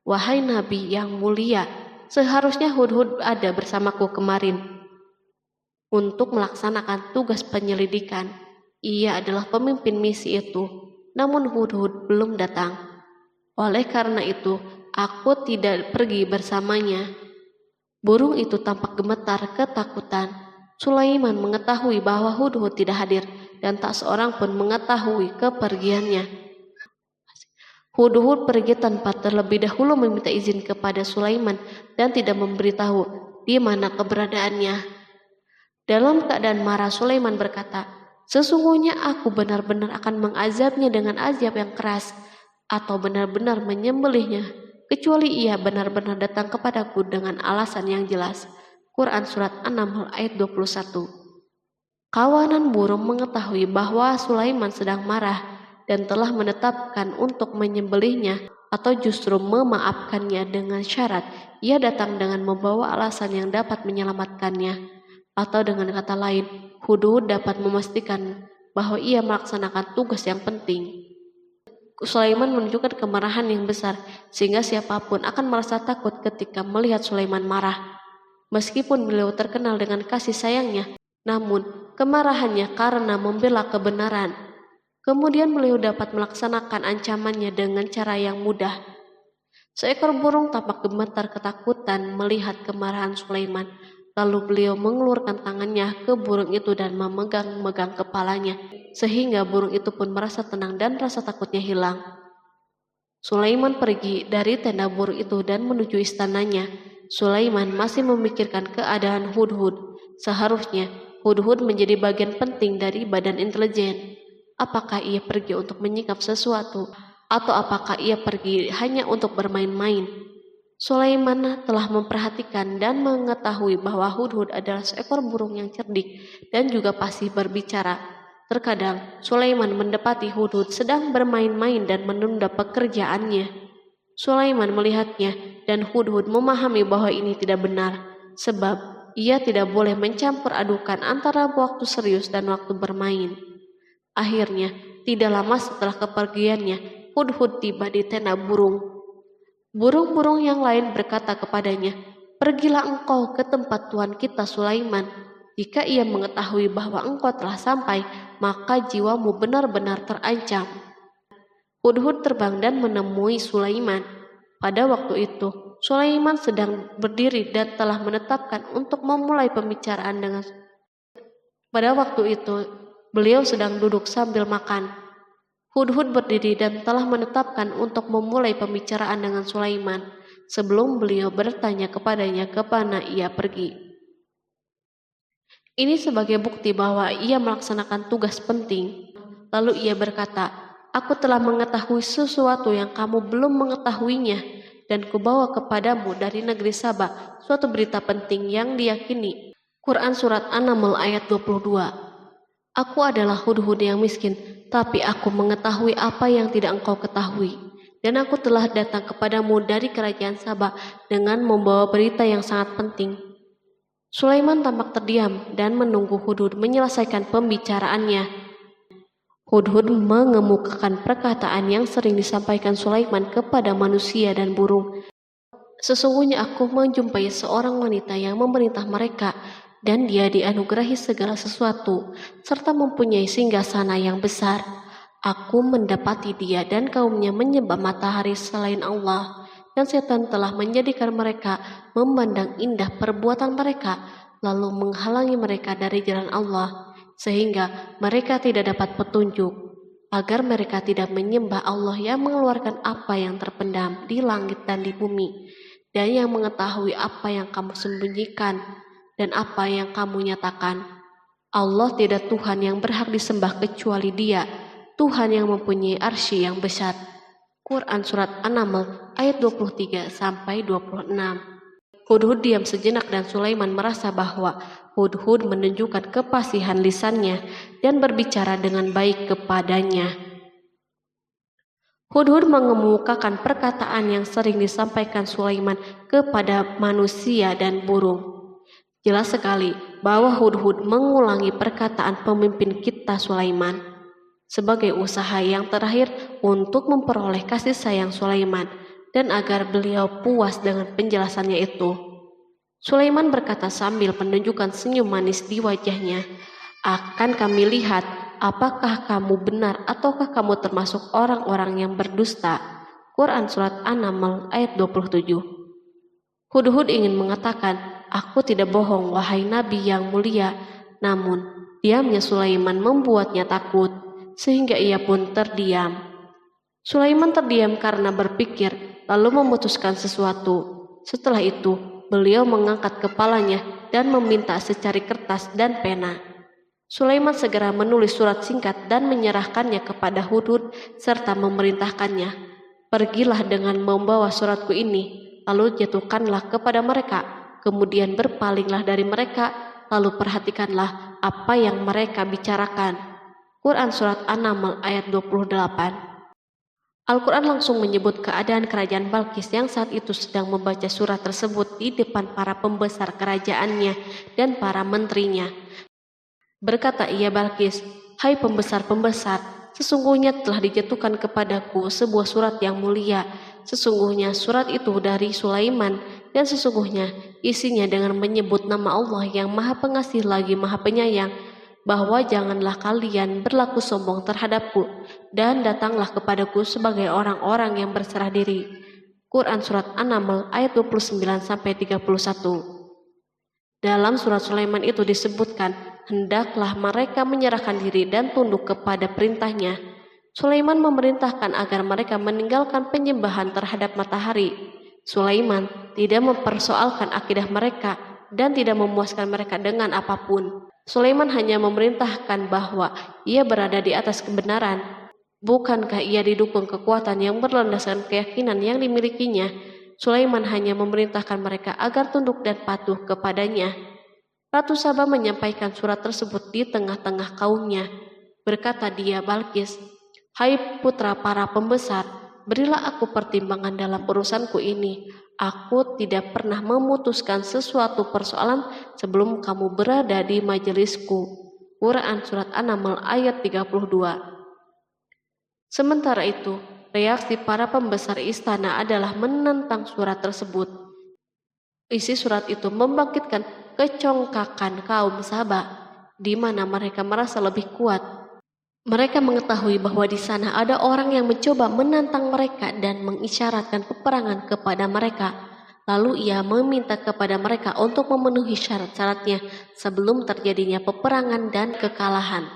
wahai Nabi yang mulia, seharusnya hudhud ada bersamaku kemarin untuk melaksanakan tugas penyelidikan. Ia adalah pemimpin misi itu, namun hudhud belum datang. Oleh karena itu, aku tidak pergi bersamanya. Burung itu tampak gemetar ketakutan. Sulaiman mengetahui bahwa hudhud tidak hadir dan tak seorang pun mengetahui kepergiannya. Hudhud pergi tanpa terlebih dahulu meminta izin kepada Sulaiman dan tidak memberitahu di mana keberadaannya. Dalam keadaan marah, Sulaiman berkata, sesungguhnya aku benar-benar akan mengazabnya dengan azab yang keras atau benar-benar menyembelihnya, kecuali ia benar-benar datang kepadaku dengan alasan yang jelas. Quran Surat An-Naml ayat 21. Kawanan burung mengetahui bahwa Sulaiman sedang marah dan telah menetapkan untuk menyembelihnya atau justru memaafkannya dengan syarat ia datang dengan membawa alasan yang dapat menyelamatkannya. Atau dengan kata lain, hudhud dapat memastikan bahwa ia melaksanakan tugas yang penting. Sulaiman menunjukkan kemarahan yang besar sehingga siapapun akan merasa takut ketika melihat Sulaiman marah. Meskipun beliau terkenal dengan kasih sayangnya, namun kemarahannya karena membela kebenaran. Kemudian beliau dapat melaksanakan ancamannya dengan cara yang mudah. Seekor burung tampak gemetar ketakutan melihat kemarahan Sulaiman. Lalu beliau mengeluarkan tangannya ke burung itu dan memegang-megang kepalanya, sehingga burung itu pun merasa tenang dan rasa takutnya hilang. Sulaiman pergi dari tenda burung itu dan menuju istananya. Sulaiman masih memikirkan keadaan hudhud. Seharusnya hudhud menjadi bagian penting dari badan intelijen. Apakah ia pergi untuk menyingkap sesuatu, atau apakah ia pergi hanya untuk bermain-main? Sulaiman telah memperhatikan dan mengetahui bahwa Hudhud adalah seekor burung yang cerdik dan juga fasih berbicara. Terkadang Sulaiman mendapati Hudhud sedang bermain-main dan menunda pekerjaannya. Sulaiman melihatnya dan Hudhud memahami bahwa ini tidak benar, sebab ia tidak boleh mencampur adukan antara waktu serius dan waktu bermain. Akhirnya, tidak lama setelah kepergiannya, Hudhud tiba di tenda burung. Burung-burung yang lain berkata kepadanya, "Pergilah engkau ke tempat tuan kita Sulaiman. Jika ia mengetahui bahwa engkau telah sampai, maka jiwamu benar-benar terancam." Hudhud terbang dan menemui Sulaiman. Pada waktu itu, Sulaiman sedang berdiri dan telah menetapkan untuk memulai pembicaraan dengan. Pada waktu itu, beliau sedang duduk sambil makan. Hudhud berdiri dan telah menetapkan untuk memulai pembicaraan dengan Sulaiman sebelum beliau bertanya kepadanya kemana ia pergi. Ini sebagai bukti bahwa ia melaksanakan tugas penting. Lalu ia berkata, "Aku telah mengetahui sesuatu yang kamu belum mengetahuinya, dan kubawa kepadamu dari negeri Saba suatu berita penting yang diyakini." Quran Surat An-Naml ayat 22. Aku adalah Hudhud yang miskin, tapi aku mengetahui apa yang tidak engkau ketahui. Dan aku telah datang kepadamu dari kerajaan Saba dengan membawa berita yang sangat penting. Sulaiman tampak terdiam dan menunggu Hudhud menyelesaikan pembicaraannya. Hudhud mengemukakan perkataan yang sering disampaikan Sulaiman kepada manusia dan burung. Sesungguhnya aku menjumpai seorang wanita yang memerintah mereka, dan dia dianugerahi segala sesuatu, serta mempunyai singgasana yang besar. Aku mendapati dia dan kaumnya menyembah matahari selain Allah, dan setan telah menjadikan mereka memandang indah perbuatan mereka, lalu menghalangi mereka dari jalan Allah, sehingga mereka tidak dapat petunjuk, agar mereka tidak menyembah Allah yang mengeluarkan apa yang terpendam di langit dan di bumi, dan yang mengetahui apa yang kamu sembunyikan dan apa yang kamu nyatakan. Allah tidak Tuhan yang berhak disembah kecuali Dia, Tuhan yang mempunyai arsy yang besar. Quran Surat An-Naml ayat 23-26. Hudhud diam sejenak dan Sulaiman merasa bahwa Hudhud menunjukkan kefasihan lisannya dan berbicara dengan baik kepadanya. Hudhud mengemukakan perkataan yang sering disampaikan Sulaiman kepada manusia dan burung. Jelas sekali bahwa Hudhud mengulangi perkataan pemimpin kita Sulaiman sebagai usaha yang terakhir untuk memperoleh kasih sayang Sulaiman dan agar beliau puas dengan penjelasannya itu. Sulaiman berkata sambil menunjukkan senyum manis di wajahnya, "Akan kami lihat apakah kamu benar ataukah kamu termasuk orang-orang yang berdusta." Quran Surat An-Naml ayat 27. Hudhud ingin mengatakan, "Aku tidak bohong, wahai Nabi yang mulia." Namun, diamnya Sulaiman membuatnya takut, sehingga ia pun terdiam. Sulaiman terdiam karena berpikir, lalu memutuskan sesuatu. Setelah itu, beliau mengangkat kepalanya dan meminta secari kertas dan pena. Sulaiman segera menulis surat singkat dan menyerahkannya kepada Hudhud serta memerintahkannya, "Pergilah dengan membawa suratku ini, lalu jatuhkanlah kepada mereka. Kemudian berpalinglah dari mereka, lalu perhatikanlah apa yang mereka bicarakan." Quran Surat An-Naml ayat 28. Al-Quran langsung menyebut keadaan kerajaan Balqis yang saat itu sedang membaca surat tersebut di depan para pembesar kerajaannya dan para menterinya. Berkata ia Balqis, "Hai pembesar-pembesar, sesungguhnya telah dijatuhkan kepadaku sebuah surat yang mulia. Sesungguhnya surat itu dari Sulaiman, dan sesungguhnya isinya dengan menyebut nama Allah yang Maha Pengasih lagi Maha Penyayang, bahwa janganlah kalian berlaku sombong terhadapku, dan datanglah kepadaku sebagai orang-orang yang berserah diri." Quran Surat An-Naml ayat 29-31. Dalam surat Sulaiman itu disebutkan, hendaklah mereka menyerahkan diri dan tunduk kepada perintahnya. Sulaiman memerintahkan agar mereka meninggalkan penyembahan terhadap matahari. Sulaiman tidak mempersoalkan akidah mereka dan tidak memuaskan mereka dengan apapun. Sulaiman hanya memerintahkan bahwa ia berada di atas kebenaran. Bukankah ia didukung kekuatan yang berlandaskan keyakinan yang dimilikinya? Sulaiman hanya memerintahkan mereka agar tunduk dan patuh kepadanya. Ratu Saba menyampaikan surat tersebut di tengah-tengah kaumnya. Berkata dia, Balkis, "Hai putra para pembesar, berilah aku pertimbangan dalam urusanku ini. Aku tidak pernah memutuskan sesuatu persoalan sebelum kamu berada di majelisku." Quran Surat An-Naml ayat 32. Sementara itu, reaksi para pembesar istana adalah menentang surat tersebut. Isi surat itu membangkitkan kecongkakan kaum Saba, di mana mereka merasa lebih kuat. Mereka mengetahui bahwa di sana ada orang yang mencoba menantang mereka dan mengisyaratkan peperangan kepada mereka. Lalu ia meminta kepada mereka untuk memenuhi syarat-syaratnya sebelum terjadinya peperangan dan kekalahan.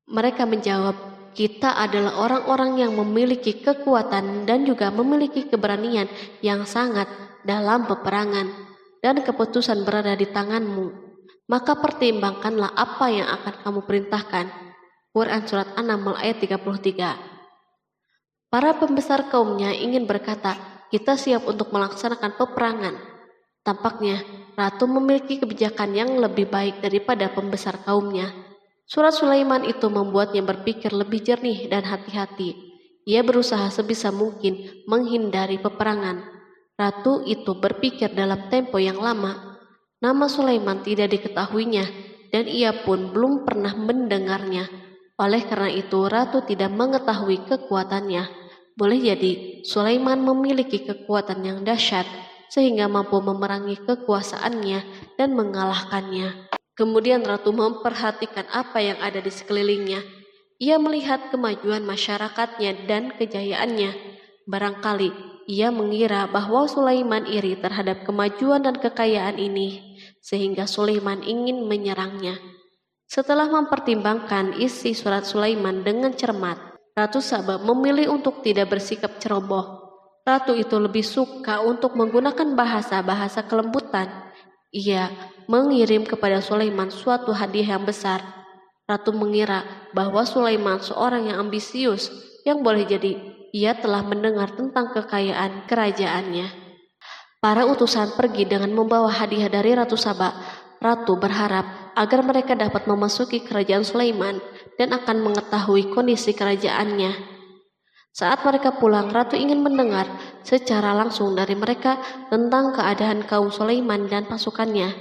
Mereka menjawab, "Kita adalah orang-orang yang memiliki kekuatan dan juga memiliki keberanian yang sangat dalam peperangan, dan keputusan berada di tanganmu. Maka pertimbangkanlah apa yang akan kamu perintahkan." Quran Surat An-Naml ayat 33. Para pembesar kaumnya ingin berkata, "Kita siap untuk melaksanakan peperangan." Tampaknya ratu memiliki kebijakan yang lebih baik daripada pembesar kaumnya. Surat Sulaiman itu membuatnya berpikir lebih jernih dan hati-hati. Ia berusaha sebisa mungkin menghindari peperangan. Ratu itu berpikir dalam tempo yang lama. Nama Sulaiman tidak diketahuinya, dan ia pun belum pernah mendengarnya. Oleh karena itu, ratu tidak mengetahui kekuatannya. Boleh jadi Sulaiman memiliki kekuatan yang dahsyat sehingga mampu memerangi kekuasaannya dan mengalahkannya. Kemudian ratu memperhatikan apa yang ada di sekelilingnya. Ia melihat kemajuan masyarakatnya dan kejayaannya. Barangkali ia mengira bahwa Sulaiman iri terhadap kemajuan dan kekayaan ini, sehingga Sulaiman ingin menyerangnya. Setelah mempertimbangkan isi surat Sulaiman dengan cermat, Ratu Saba memilih untuk tidak bersikap ceroboh. Ratu itu lebih suka untuk menggunakan bahasa-bahasa kelembutan. Ia mengirim kepada Sulaiman suatu hadiah yang besar. Ratu mengira bahwa Sulaiman seorang yang ambisius, yang boleh jadi ia telah mendengar tentang kekayaan kerajaannya. Para utusan pergi dengan membawa hadiah dari Ratu Saba. Ratu berharap agar mereka dapat memasuki kerajaan Sulaiman dan akan mengetahui kondisi kerajaannya. Saat mereka pulang, Ratu ingin mendengar secara langsung dari mereka tentang keadaan kaum Sulaiman dan pasukannya.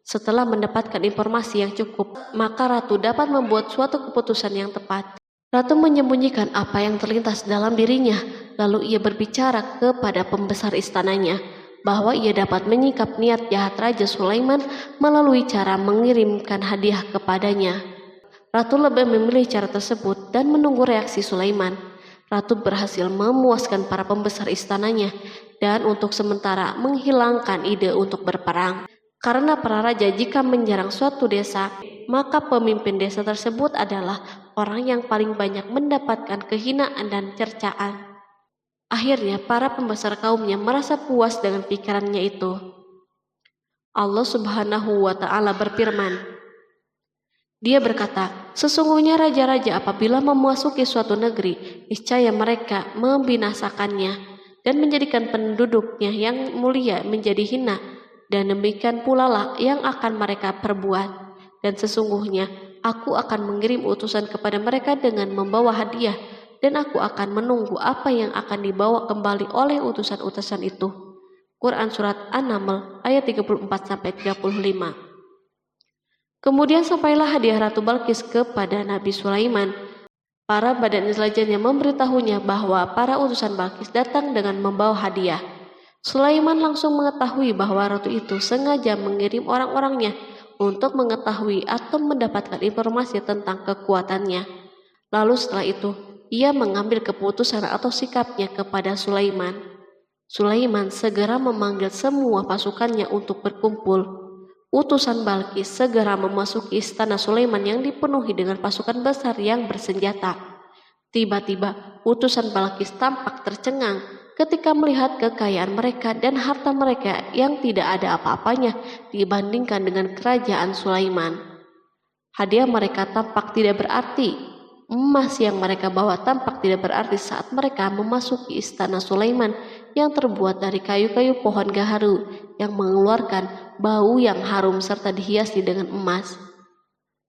Setelah mendapatkan informasi yang cukup, maka Ratu dapat membuat suatu keputusan yang tepat. Ratu menyembunyikan apa yang terlintas dalam dirinya, lalu ia berbicara kepada pembesar istananya bahwa ia dapat menyingkap niat jahat Raja Sulaiman melalui cara mengirimkan hadiah kepadanya. Ratu lebih memilih cara tersebut dan menunggu reaksi Sulaiman. Ratu berhasil memuaskan para pembesar istananya dan untuk sementara menghilangkan ide untuk berperang. Karena para raja jika menyerang suatu desa, maka pemimpin desa tersebut adalah orang yang paling banyak mendapatkan kehinaan dan cercaan. Akhirnya para pembesar kaumnya merasa puas dengan pikirannya itu. Allah Subhanahu wa Ta'ala berfirman, Dia berkata, "Sesungguhnya raja-raja apabila memasuki suatu negeri, niscaya mereka membinasakannya dan menjadikan penduduknya yang mulia menjadi hina, dan demikian pula lah yang akan mereka perbuat. Dan sesungguhnya aku akan mengirim utusan kepada mereka dengan membawa hadiah, dan aku akan menunggu apa yang akan dibawa kembali oleh utusan-utusan itu." Quran Surat An-Naml ayat 34-35. Kemudian sampailah hadiah Ratu Balkis kepada Nabi Sulaiman. Para badan intelijennya memberitahunya bahwa para utusan Balkis datang dengan membawa hadiah. Sulaiman langsung mengetahui bahwa ratu itu sengaja mengirim orang-orangnya untuk mengetahui atau mendapatkan informasi tentang kekuatannya. Lalu setelah itu, ia mengambil keputusan atau sikapnya kepada Sulaiman. Sulaiman segera memanggil semua pasukannya untuk berkumpul. Utusan Balkis segera memasuki istana Sulaiman yang dipenuhi dengan pasukan besar yang bersenjata. Tiba-tiba, utusan Balkis tampak tercengang ketika melihat kekayaan mereka dan harta mereka yang tidak ada apa-apanya dibandingkan dengan kerajaan Sulaiman. Hadiah mereka tampak tidak berarti. Emas yang mereka bawa tampak tidak berarti saat mereka memasuki istana Sulaiman yang terbuat dari kayu-kayu pohon gaharu yang mengeluarkan bau yang harum serta dihiasi dengan emas.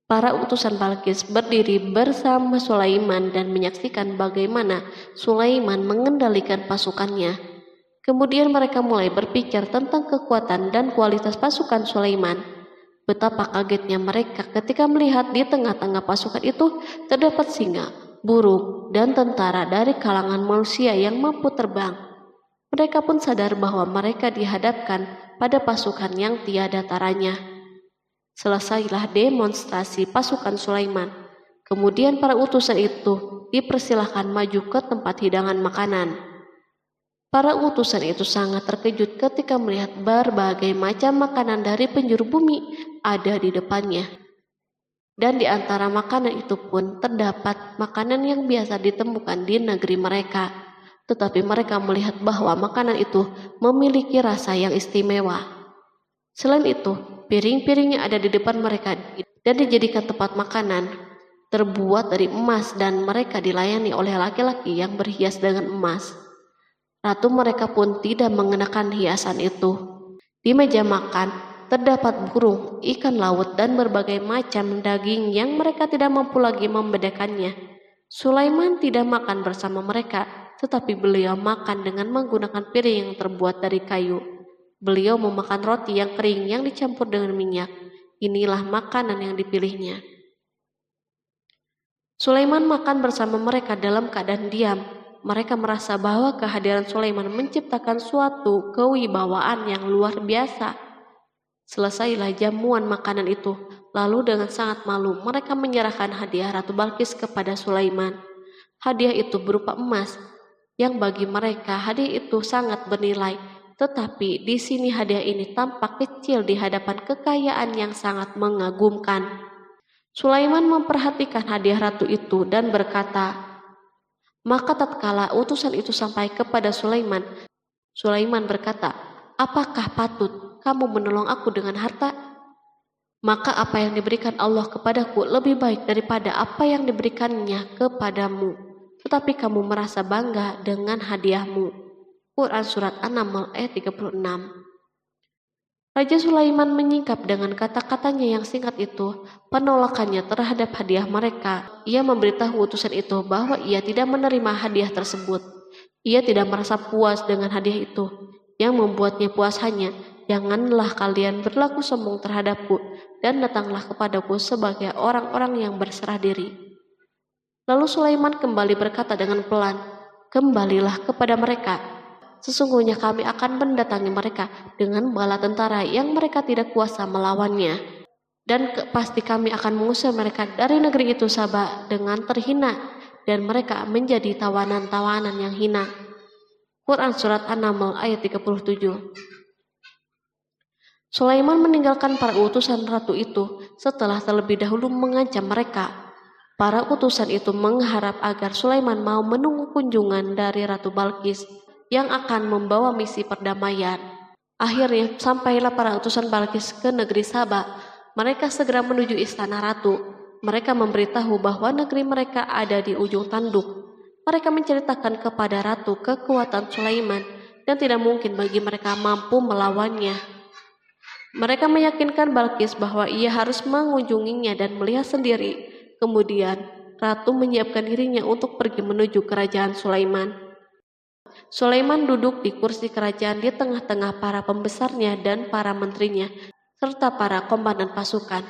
Para utusan Balkis berdiri bersama Sulaiman dan menyaksikan bagaimana Sulaiman mengendalikan pasukannya. Kemudian mereka mulai berpikir tentang kekuatan dan kualitas pasukan Sulaiman. Betapa kagetnya mereka ketika melihat di tengah-tengah pasukan itu terdapat singa, burung, dan tentara dari kalangan manusia yang mampu terbang. Mereka pun sadar bahwa mereka dihadapkan pada pasukan yang tiada taranya. Selesailah demonstrasi pasukan Sulaiman. Kemudian para utusan itu dipersilahkan maju ke tempat hidangan makanan. Para utusan itu sangat terkejut ketika melihat berbagai macam makanan dari penjuru bumi ada di depannya. Dan di antara makanan itu pun terdapat makanan yang biasa ditemukan di negeri mereka. Tetapi mereka melihat bahwa makanan itu memiliki rasa yang istimewa. Selain itu, piring-piring yang ada di depan mereka dan dijadikan tempat makanan terbuat dari emas dan mereka dilayani oleh laki-laki yang berhias dengan emas. Ratu mereka pun tidak mengenakan hiasan itu. Di meja makan terdapat burung, ikan laut, dan berbagai macam daging yang mereka tidak mampu lagi membedakannya. Sulaiman tidak makan bersama mereka, tetapi beliau makan dengan menggunakan piring yang terbuat dari kayu. Beliau memakan roti yang kering yang dicampur dengan minyak. Inilah makanan yang dipilihnya. Sulaiman makan bersama mereka dalam keadaan diam. Mereka merasa bahwa kehadiran Sulaiman menciptakan suatu kewibawaan yang luar biasa. Selesailah jamuan makanan itu. Lalu dengan sangat malu mereka menyerahkan hadiah Ratu Balkis kepada Sulaiman. Hadiah itu berupa emas, yang bagi mereka hadiah itu sangat bernilai. Tetapi di sini hadiah ini tampak kecil di hadapan kekayaan yang sangat mengagumkan. Sulaiman memperhatikan hadiah ratu itu dan berkata, maka tatkala utusan itu sampai kepada Sulaiman, Sulaiman berkata, apakah patut kamu menolong aku dengan harta? Maka apa yang diberikan Allah kepadaku lebih baik daripada apa yang diberikannya kepadamu. Tetapi kamu merasa bangga dengan hadiahmu. Quran Surat An-Naml ayat 36. Raja Sulaiman menyingkap dengan kata-katanya yang singkat itu penolakannya terhadap hadiah mereka. Ia memberitahu utusan itu bahwa ia tidak menerima hadiah tersebut. Ia tidak merasa puas dengan hadiah itu. Yang membuatnya puas hanya, janganlah kalian berlaku sombong terhadapku dan datanglah kepadaku sebagai orang-orang yang berserah diri. Lalu Sulaiman kembali berkata dengan pelan, kembalilah kepada mereka. Sesungguhnya kami akan mendatangi mereka dengan bala tentara yang mereka tidak kuasa melawannya. Dan pasti kami akan mengusir mereka dari negeri itu Saba dengan terhina dan mereka menjadi tawanan-tawanan yang hina. Quran Surat An-Naml ayat 37. Sulaiman meninggalkan para utusan ratu itu setelah terlebih dahulu mengancam mereka. Para utusan itu mengharap agar Sulaiman mau menunggu kunjungan dari Ratu Balkis yang akan membawa misi perdamaian. Akhirnya sampailah para utusan Balkis ke negeri Saba. Mereka segera menuju istana ratu. Mereka memberitahu bahwa negeri mereka ada di ujung tanduk. Mereka menceritakan kepada ratu kekuatan Sulaiman dan tidak mungkin bagi mereka mampu melawannya. Mereka meyakinkan Balkis bahwa ia harus mengunjunginya dan melihat sendiri. Kemudian ratu menyiapkan dirinya untuk pergi menuju kerajaan Sulaiman. Sulaiman duduk di kursi kerajaan di tengah-tengah para pembesarnya dan para menterinya, serta para komandan pasukan.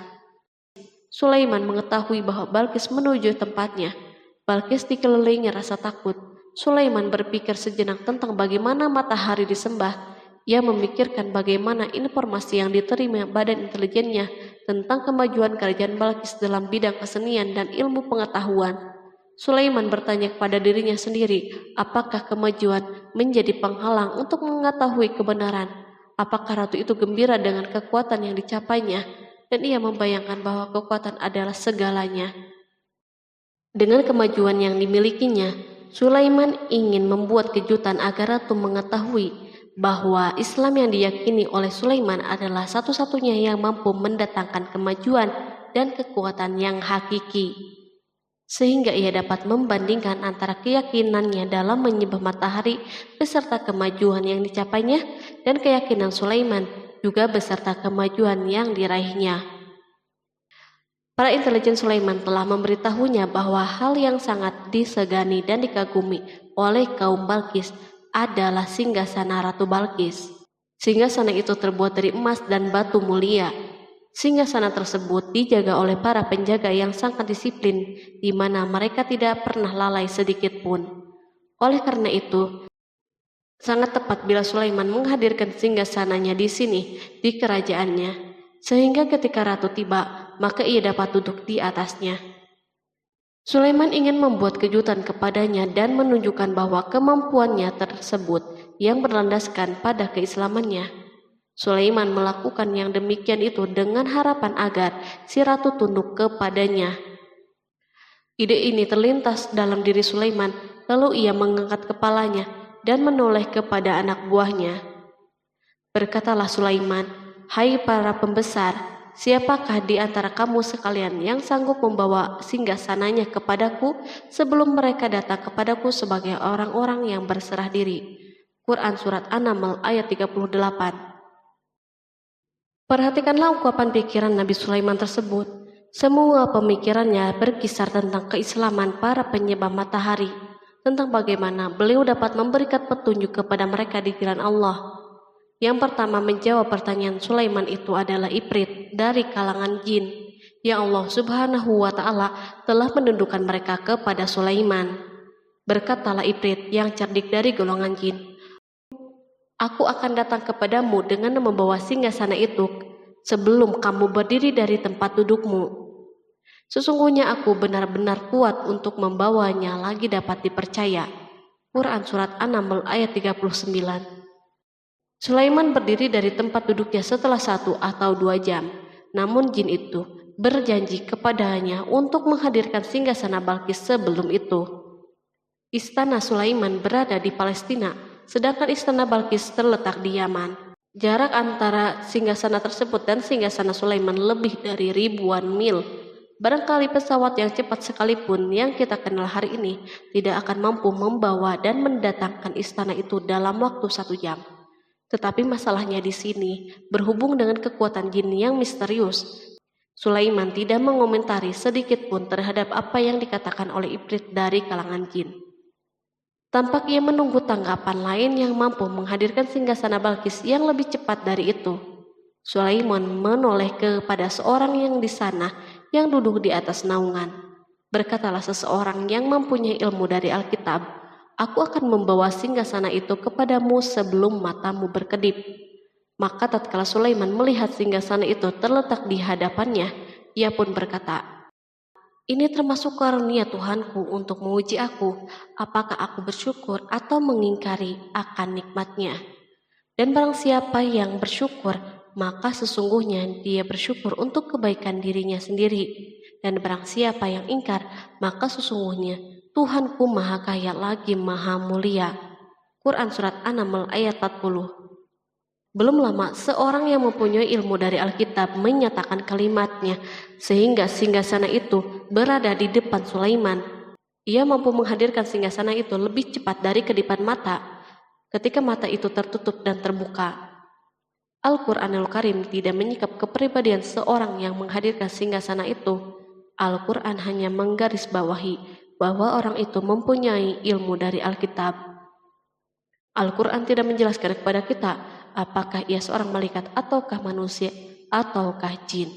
Sulaiman mengetahui bahwa Balkis menuju tempatnya. Balkis dikelilingi rasa takut. Sulaiman berpikir sejenak tentang bagaimana matahari disembah. Ia memikirkan bagaimana informasi yang diterima badan intelijennya tentang kemajuan kerajaan Balkis dalam bidang kesenian dan ilmu pengetahuan. Sulaiman bertanya kepada dirinya sendiri, apakah kemajuan menjadi penghalang untuk mengetahui kebenaran? Apakah ratu itu gembira dengan kekuatan yang dicapainya? Dan ia membayangkan bahwa kekuatan adalah segalanya. Dengan kemajuan yang dimilikinya, Sulaiman ingin membuat kejutan agar ratu mengetahui bahwa Islam yang diyakini oleh Sulaiman adalah satu-satunya yang mampu mendatangkan kemajuan dan kekuatan yang hakiki. sehingga ia dapat membandingkan antara keyakinannya dalam menyembah matahari beserta kemajuan yang dicapainya dan keyakinan Sulaiman juga beserta kemajuan yang diraihnya. Para intelijen Sulaiman telah memberitahunya bahwa hal yang sangat disegani dan dikagumi oleh kaum Balkis adalah singgasana Ratu Balkis. Singgasana itu terbuat dari emas dan batu mulia. Singgasana tersebut dijaga oleh para penjaga yang sangat disiplin, di mana mereka tidak pernah lalai sedikit pun. Oleh karena itu, sangat tepat bila Sulaiman menghadirkan singgasananya di sini, di kerajaannya, sehingga ketika ratu tiba, maka ia dapat duduk di atasnya. Sulaiman ingin membuat kejutan kepadanya dan menunjukkan bahwa kemampuannya tersebut yang berlandaskan pada keislamannya. Sulaiman melakukan yang demikian itu dengan harapan agar si ratu tunduk kepadanya. Ide ini terlintas dalam diri Sulaiman, lalu ia mengangkat kepalanya dan menoleh kepada anak buahnya. Berkatalah Sulaiman, "Hai para pembesar, siapakah di antara kamu sekalian yang sanggup membawa singgasananya kepadaku sebelum mereka datang kepadaku sebagai orang-orang yang berserah diri?" Quran Surat An-Naml ayat 38. Perhatikanlah ungkapan pikiran Nabi Sulaiman tersebut. Semua pemikirannya berkisar tentang keislaman para penyembah matahari, tentang bagaimana beliau dapat memberikan petunjuk kepada mereka di jalan Allah. Yang pertama menjawab pertanyaan Sulaiman itu adalah Ifrit dari kalangan jin, yang Allah Subhanahu wa Ta'ala telah menundukkan mereka kepada Sulaiman. Berkatalah Ifrit yang cerdik dari golongan jin, "Aku akan datang kepadamu dengan membawa singgasana itu sebelum kamu berdiri dari tempat dudukmu. Sesungguhnya aku benar-benar kuat untuk membawanya lagi dapat dipercaya." Quran Surat An-Naml ayat 39. Sulaiman berdiri dari tempat duduknya setelah 1 atau 2 jam. Namun jin itu berjanji kepadanya untuk menghadirkan singgasana Balkis sebelum itu. Istana Sulaiman berada di Palestina, sedangkan istana Balkis terletak di Yaman. Jarak antara singgasana tersebut dan singgasana Sulaiman lebih dari ribuan mil. Barangkali pesawat yang cepat sekalipun yang kita kenal hari ini tidak akan mampu membawa dan mendatangkan istana itu dalam waktu 1 jam. Tetapi masalahnya di sini berhubung dengan kekuatan jin yang misterius. Sulaiman tidak mengomentari sedikit pun terhadap apa yang dikatakan oleh Ifrit dari kalangan jin. Tampak ia menunggu tanggapan lain yang mampu menghadirkan singgasana Balkis yang lebih cepat dari itu. Sulaiman menoleh kepada seorang yang di sana yang duduk di atas naungan. Berkatalah seseorang yang mempunyai ilmu dari Alkitab, "Aku akan membawa singgasana itu kepadamu sebelum matamu berkedip." Maka tatkala Sulaiman melihat singgasana itu terletak di hadapannya, ia pun berkata, "Ini termasuk karunia Tuhanku untuk menguji aku, apakah aku bersyukur atau mengingkari akan nikmatnya. Dan barang siapa yang bersyukur, maka sesungguhnya dia bersyukur untuk kebaikan dirinya sendiri. Dan barang siapa yang ingkar, maka sesungguhnya Tuhanku maha kaya lagi maha mulia." Quran Surat An-Naml ayat 40. Belum lama, seorang yang mempunyai ilmu dari Alkitab menyatakan kalimatnya, sehingga singgasana itu berada di depan Sulaiman. Ia mampu menghadirkan singgasana itu lebih cepat dari kedipan mata, ketika mata itu tertutup dan terbuka. Al-Quranul Karim tidak menyikap kepribadian seorang yang menghadirkan singgasana itu. Al-Quran hanya menggarisbawahi bahwa orang itu mempunyai ilmu dari Alkitab. Al-Quran tidak menjelaskan kepada kita apakah ia seorang malaikat ataukah manusia ataukah jin.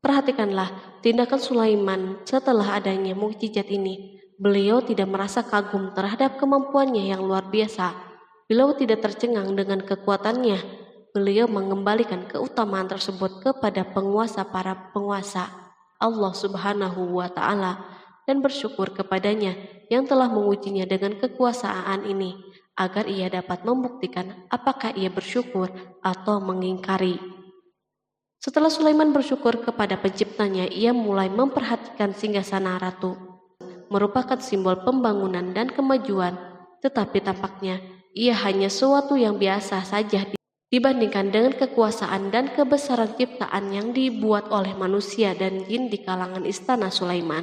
Perhatikanlah tindakan Sulaiman setelah adanya mukjizat ini. Beliau tidak merasa kagum terhadap kemampuannya yang luar biasa. Beliau tidak tercengang dengan kekuatannya. Beliau mengembalikan keutamaan tersebut kepada penguasa para penguasa, Allah Subhanahu wa Ta'ala, dan bersyukur kepadanya yang telah mengujinya dengan kekuasaan ini, agar ia dapat membuktikan apakah ia bersyukur atau mengingkari. Setelah Sulaiman bersyukur kepada penciptanya, ia mulai memperhatikan singgasana ratu. Merupakan simbol pembangunan dan kemajuan, tetapi tampaknya ia hanya sesuatu yang biasa saja dibandingkan dengan kekuasaan dan kebesaran ciptaan yang dibuat oleh manusia dan jin di kalangan istana Sulaiman.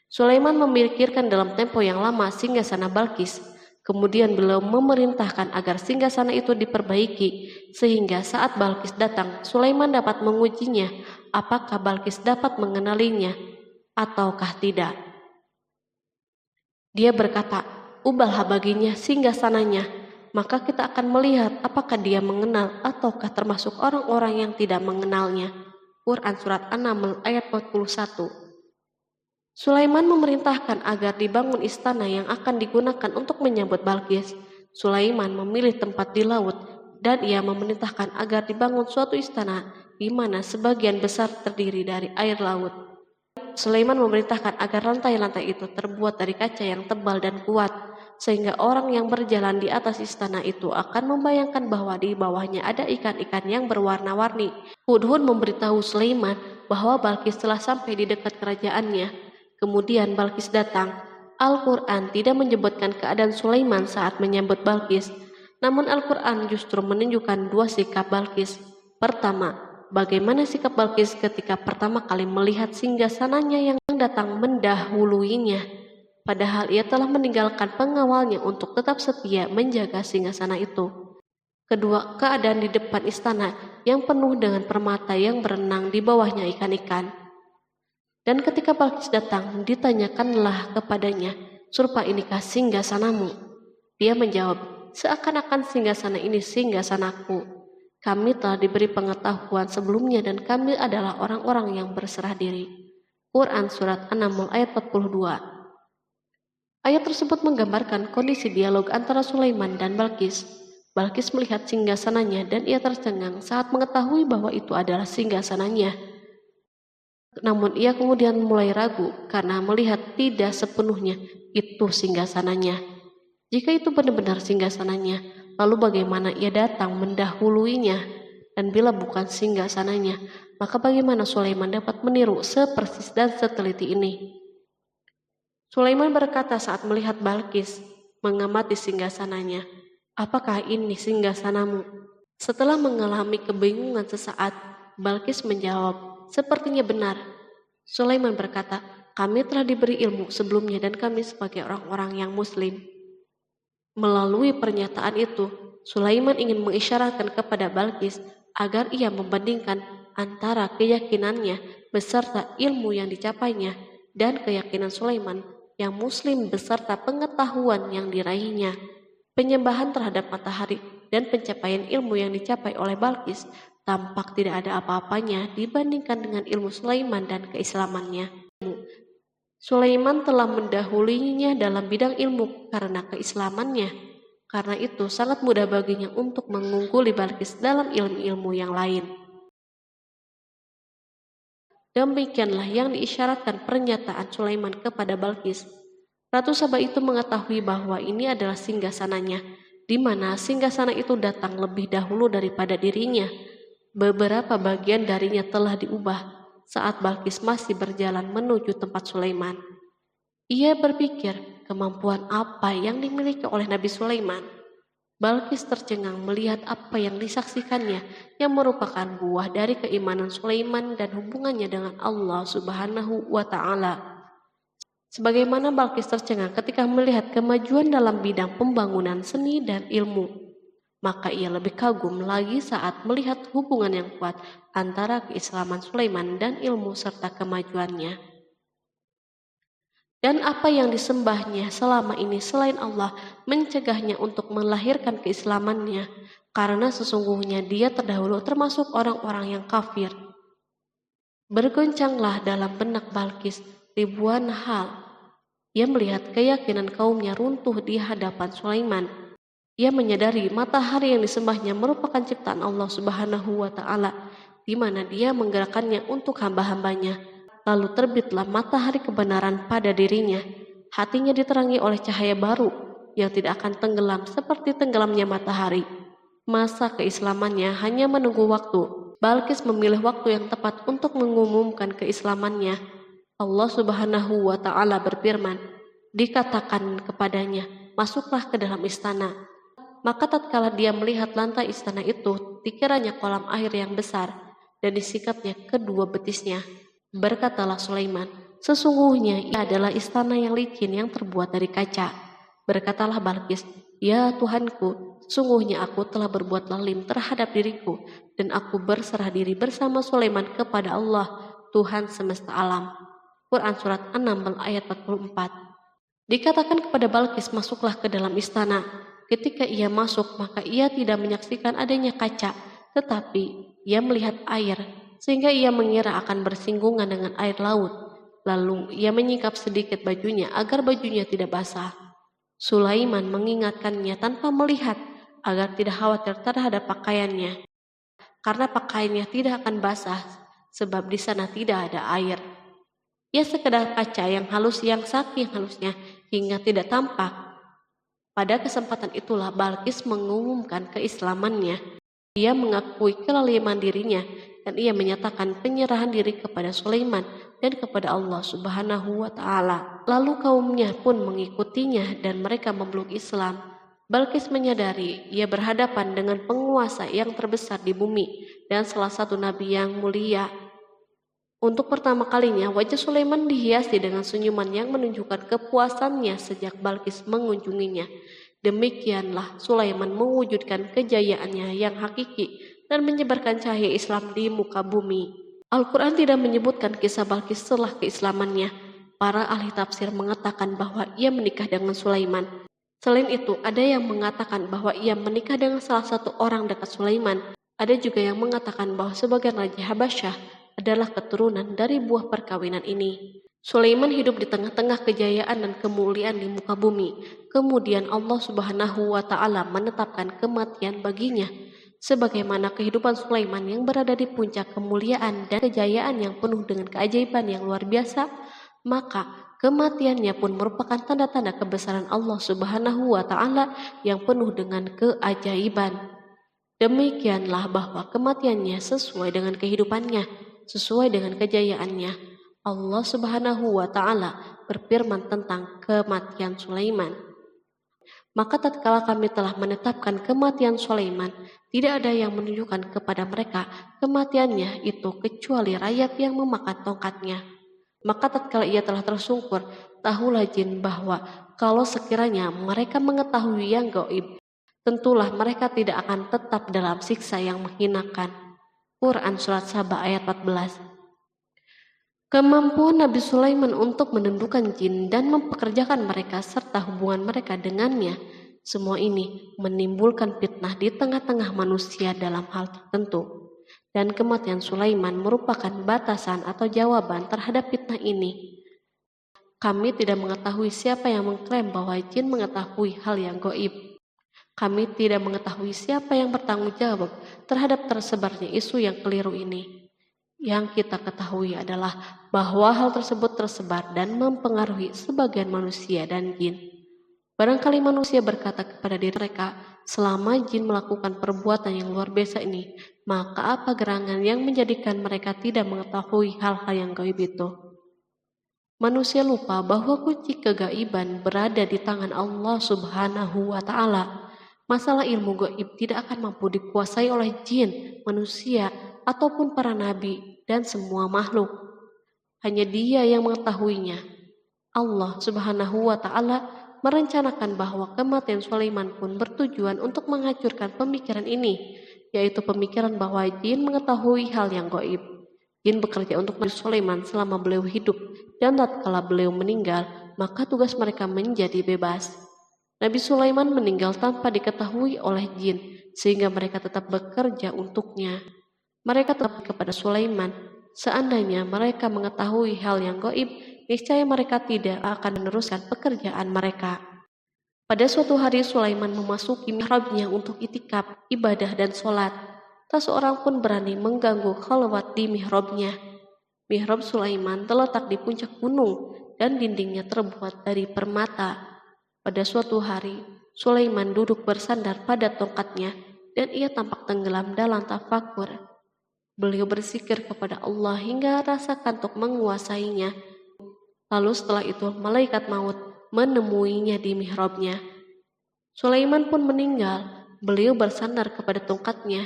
Sulaiman memikirkan dalam tempo yang lama singgasana Balkis. Kemudian beliau memerintahkan agar singgasana itu diperbaiki, sehingga saat Balkis datang, Sulaiman dapat mengujinya apakah Balkis dapat mengenalinya ataukah tidak. Dia berkata, "Ubahlah baginya singgasananya, maka kita akan melihat apakah dia mengenal ataukah termasuk orang-orang yang tidak mengenalnya." Quran Surat An-Naml ayat 41. Sulaiman memerintahkan agar dibangun istana yang akan digunakan untuk menyambut Balkis. Sulaiman memilih tempat di laut dan ia memerintahkan agar dibangun suatu istana di mana sebagian besar terdiri dari air laut. Sulaiman memerintahkan agar lantai-lantai itu terbuat dari kaca yang tebal dan kuat, sehingga orang yang berjalan di atas istana itu akan membayangkan bahwa di bawahnya ada ikan-ikan yang berwarna-warni. Hudhud memberitahu Sulaiman bahwa Balkis telah sampai di dekat kerajaannya. Kemudian Balkis datang. Al-Quran tidak menyebutkan keadaan Sulaiman saat menyambut Balkis, namun Al-Quran justru menunjukkan dua sikap Balkis. Pertama, bagaimana sikap Balkis ketika pertama kali melihat singgasananya yang datang mendahuluinya, padahal ia telah meninggalkan pengawalnya untuk tetap setia menjaga singgasana itu. Kedua, keadaan di depan istana yang penuh dengan permata yang berenang di bawahnya ikan-ikan. Dan ketika Balkis datang, ditanyakanlah kepadanya, "Serupa inikah singgasanamu?" Dia menjawab, "Seakan-akan singgasana ini singgasanaku. Kami telah diberi pengetahuan sebelumnya dan kami adalah orang-orang yang berserah diri." Quran Surat An-Naml ayat 42. Ayat tersebut menggambarkan kondisi dialog antara Sulaiman dan Balkis. Balkis melihat singgasananya dan ia tercengang saat mengetahui bahwa itu adalah singgasananya. Namun ia kemudian mulai ragu karena melihat tidak sepenuhnya itu singgasananya. Jika itu benar-benar singgasananya, lalu bagaimana ia datang mendahuluinya? Dan bila bukan singgasananya, maka bagaimana Sulaiman dapat meniru sepersis dan seteliti ini? Sulaiman berkata saat melihat Balkis mengamati singgasananya, "Apakah ini singgasanamu?" Setelah mengalami kebingungan sesaat, Balkis menjawab, "Sepertinya benar." Sulaiman berkata, "Kami telah diberi ilmu sebelumnya dan kami sebagai orang-orang yang muslim." Melalui pernyataan itu, Sulaiman ingin mengisyaratkan kepada Balkis agar ia membandingkan antara keyakinannya beserta ilmu yang dicapainya dan keyakinan Sulaiman yang muslim beserta pengetahuan yang diraihnya. Penyembahan terhadap matahari dan pencapaian ilmu yang dicapai oleh Balkis tampak tidak ada apa-apanya dibandingkan dengan ilmu Sulaiman dan keislamannya. Sulaiman telah mendahulinya dalam bidang ilmu karena keislamannya. Karena itu sangat mudah baginya untuk mengungguli Balkis dalam ilmu-ilmu yang lain. Demikianlah yang diisyaratkan pernyataan Sulaiman kepada Balkis. Ratu Saba itu mengetahui bahwa ini adalah singgasananya, di mana singgasana itu datang lebih dahulu daripada dirinya. Beberapa bagian darinya telah diubah saat Balkis masih berjalan menuju tempat Sulaiman. Ia berpikir kemampuan apa yang dimiliki oleh Nabi Sulaiman. Balkis tercengang melihat apa yang disaksikannya yang merupakan buah dari keimanan Sulaiman dan hubungannya dengan Allah Subhanahu wa Ta'ala. Sebagaimana Balkis tercengang ketika melihat kemajuan dalam bidang pembangunan seni dan ilmu, maka ia lebih kagum lagi saat melihat hubungan yang kuat antara keislaman Sulaiman dan ilmu serta kemajuannya. Dan apa yang disembahnya selama ini selain Allah mencegahnya untuk melahirkan keislamannya, karena sesungguhnya dia terdahulu termasuk orang-orang yang kafir. Bergoncanglah dalam benak Balkis ribuan hal. Ia melihat keyakinan kaumnya runtuh di hadapan Sulaiman. Ia menyadari matahari yang disembahnya merupakan ciptaan Allah Subhanahu wa Ta'ala, di mana dia menggerakkannya untuk hamba-hambanya. Lalu terbitlah matahari kebenaran pada dirinya. Hatinya diterangi oleh cahaya baru yang tidak akan tenggelam seperti tenggelamnya matahari. Masa keislamannya hanya menunggu waktu. Balkis memilih waktu yang tepat untuk mengumumkan keislamannya. Allah Subhanahu wa Ta'ala berfirman, dikatakan kepadanya, "Masuklah ke dalam istana." Maka tatkala dia melihat lantai istana itu, dikiranya kolam air yang besar dan disikapnya kedua betisnya. Berkatalah Sulaiman, Sesungguhnya ia adalah istana yang licin yang terbuat dari kaca. Berkatalah Balqis, "Ya Tuhanku, sesungguhnya aku telah berbuat zalim terhadap diriku, dan aku berserah diri bersama Sulaiman kepada Allah, Tuhan semesta alam." Quran Surat 6 ayat 44. Dikatakan kepada Balqis, masuklah ke dalam istana. Ketika ia masuk, maka ia tidak menyaksikan adanya kaca, tetapi ia melihat air, sehingga ia mengira akan bersinggungan dengan air laut. Lalu ia menyingkap sedikit bajunya agar bajunya tidak basah. Sulaiman mengingatkannya tanpa melihat agar tidak khawatir terhadap pakaiannya, karena pakaiannya tidak akan basah sebab di sana tidak ada air. Ia sekedar kaca yang halus yang saking halusnya hingga tidak tampak. Pada kesempatan itulah Balqis mengumumkan keislamannya. Ia mengakui kelaliman dirinya dan ia menyatakan penyerahan diri kepada Sulaiman dan kepada Allah Subhanahu wa Ta'ala. Lalu kaumnya pun mengikutinya dan mereka memeluk Islam. Balqis menyadari ia berhadapan dengan penguasa yang terbesar di bumi dan salah satu nabi yang mulia. Untuk pertama kalinya wajah Sulaiman dihiasi dengan senyuman yang menunjukkan kepuasannya sejak Balqis mengunjunginya. Demikianlah Sulaiman mewujudkan kejayaannya yang hakiki dan menyebarkan cahaya Islam di muka bumi. Al-Quran tidak menyebutkan kisah Balqis setelah keislamannya. Para ahli tafsir mengatakan bahwa ia menikah dengan Sulaiman. Selain itu, ada yang mengatakan bahwa ia menikah dengan salah satu orang dekat Sulaiman. Ada juga yang mengatakan bahwa sebagian Raja Habasyah adalah keturunan dari buah perkawinan ini. Sulaiman hidup di tengah-tengah kejayaan dan kemuliaan di muka bumi. Kemudian Allah Subhanahu wa Ta'ala menetapkan kematian baginya. Sebagaimana kehidupan Sulaiman yang berada di puncak kemuliaan dan kejayaan yang penuh dengan keajaiban yang luar biasa, maka kematiannya pun merupakan tanda-tanda kebesaran Allah Subhanahu wa Ta'ala yang penuh dengan keajaiban. Demikianlah bahwa kematiannya sesuai dengan kehidupannya, sesuai dengan kejayaannya. Allah Subhanahu wa Ta'ala berfirman tentang kematian Sulaiman. Maka tatkala kami telah menetapkan kematian Sulaiman, tidak ada yang menunjukkan kepada mereka kematiannya itu kecuali rayap yang memakan tongkatnya. Maka tatkala ia telah tersungkur, tahulah jin bahwa kalau sekiranya mereka mengetahui yang gaib, tentulah mereka tidak akan tetap dalam siksa yang menghinakan. Quran Surat Saba ayat 14. Kemampuan Nabi Sulaiman untuk menundukkan jin dan mempekerjakan mereka serta hubungan mereka dengannya, semua ini menimbulkan fitnah di tengah-tengah manusia dalam hal tertentu. Dan kematian Sulaiman merupakan batasan atau jawaban terhadap fitnah ini. Kami tidak mengetahui siapa yang mengklaim bahwa jin mengetahui hal yang gaib. Kami tidak mengetahui siapa yang bertanggung jawab terhadap tersebarnya isu yang keliru ini. Yang kita ketahui adalah bahwa hal tersebut tersebar dan mempengaruhi sebagian manusia dan jin. Barangkali manusia berkata kepada diri mereka, selama jin melakukan perbuatan yang luar biasa ini, maka apa gerangan yang menjadikan mereka tidak mengetahui hal-hal yang gaib itu? Manusia lupa bahwa kunci kegaiban berada di tangan Allah Subhanahu wa Ta'ala. Masalah ilmu gaib tidak akan mampu dikuasai oleh jin, manusia, ataupun para nabi dan semua makhluk. Hanya Dia yang mengetahuinya. Allah Subhanahu wa Ta'ala merencanakan bahwa kematian Sulaiman pun bertujuan untuk menghancurkan pemikiran ini, yaitu pemikiran bahwa jin mengetahui hal yang gaib. Jin bekerja untuk Nabi Sulaiman selama beliau hidup, dan tatkala beliau meninggal, maka tugas mereka menjadi bebas. Nabi Sulaiman meninggal tanpa diketahui oleh jin, sehingga mereka tetap bekerja untuknya. Mereka tetap kepada Sulaiman. Seandainya mereka mengetahui hal yang gaib, niscaya mereka tidak akan meneruskan pekerjaan mereka. Pada suatu hari Sulaiman memasuki mihrabnya untuk itikaf, ibadah dan sholat. Tak seorang pun berani mengganggu khalwat di mihrabnya. Mihrab Sulaiman terletak di puncak gunung dan dindingnya terbuat dari permata. Pada suatu hari, Sulaiman duduk bersandar pada tongkatnya dan ia tampak tenggelam dalam tafakur. Beliau berzikir kepada Allah hingga rasa kantuk menguasainya. Lalu setelah itu malaikat maut menemuinya di mihrabnya. Sulaiman pun meninggal. Beliau bersandar kepada tongkatnya.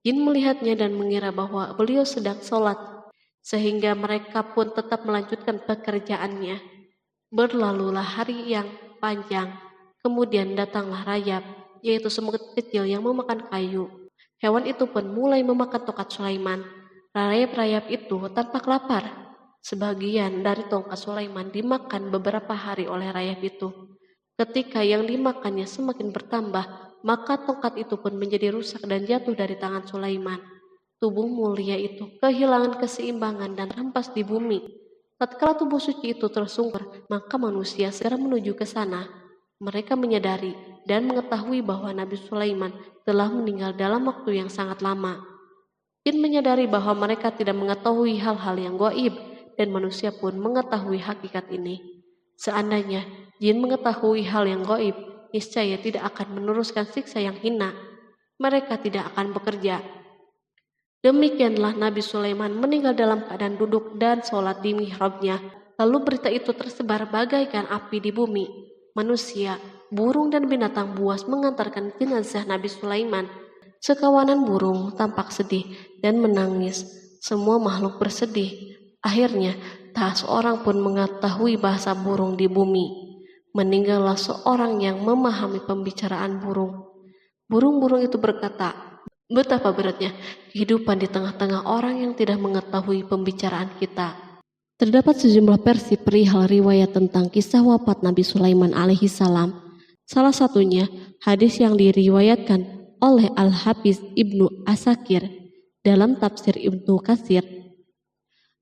Jin melihatnya dan mengira bahwa beliau sedang sholat. sehingga mereka pun tetap melanjutkan pekerjaannya. Berlalulah hari yang panjang, kemudian datanglah rayap, yaitu semut kecil yang memakan kayu. Hewan itu pun mulai memakan tongkat Sulaiman. Rayap-rayap itu tampak lapar. Sebagian dari tongkat Sulaiman dimakan beberapa hari oleh rayap itu. Ketika yang dimakannya semakin bertambah, maka tongkat itu pun menjadi rusak dan jatuh dari tangan Sulaiman. Tubuh mulia itu kehilangan keseimbangan dan terhempas di bumi. Tatkala tubuh suci itu tersungkur, maka manusia segera menuju ke sana. Mereka menyadari dan mengetahui bahwa Nabi Sulaiman telah meninggal dalam waktu yang sangat lama. Jin menyadari bahwa mereka tidak mengetahui hal-hal yang gaib, dan manusia pun mengetahui hakikat ini. Seandainya jin mengetahui hal yang gaib, niscaya tidak akan meneruskan siksa yang hina. Mereka tidak akan bekerja. Demikianlah Nabi Sulaiman meninggal dalam keadaan duduk dan sholat di mihrabnya. Lalu berita itu tersebar bagaikan api di bumi. Manusia, burung dan binatang buas mengantarkan jenazah Nabi Sulaiman. Sekawanan burung tampak sedih dan menangis. Semua makhluk bersedih. Akhirnya, tak seorang pun mengetahui bahasa burung di bumi. Meninggallah seorang yang memahami pembicaraan burung. Burung-burung itu berkata, "Betapa beratnya kehidupan di tengah-tengah orang yang tidak mengetahui pembicaraan kita." Terdapat sejumlah versi perihal riwayat tentang kisah wafat Nabi Sulaiman alaihi salam. Salah satunya hadis yang diriwayatkan oleh Al-Hafiz Ibnu Asakir dalam tafsir Ibnu Katsir.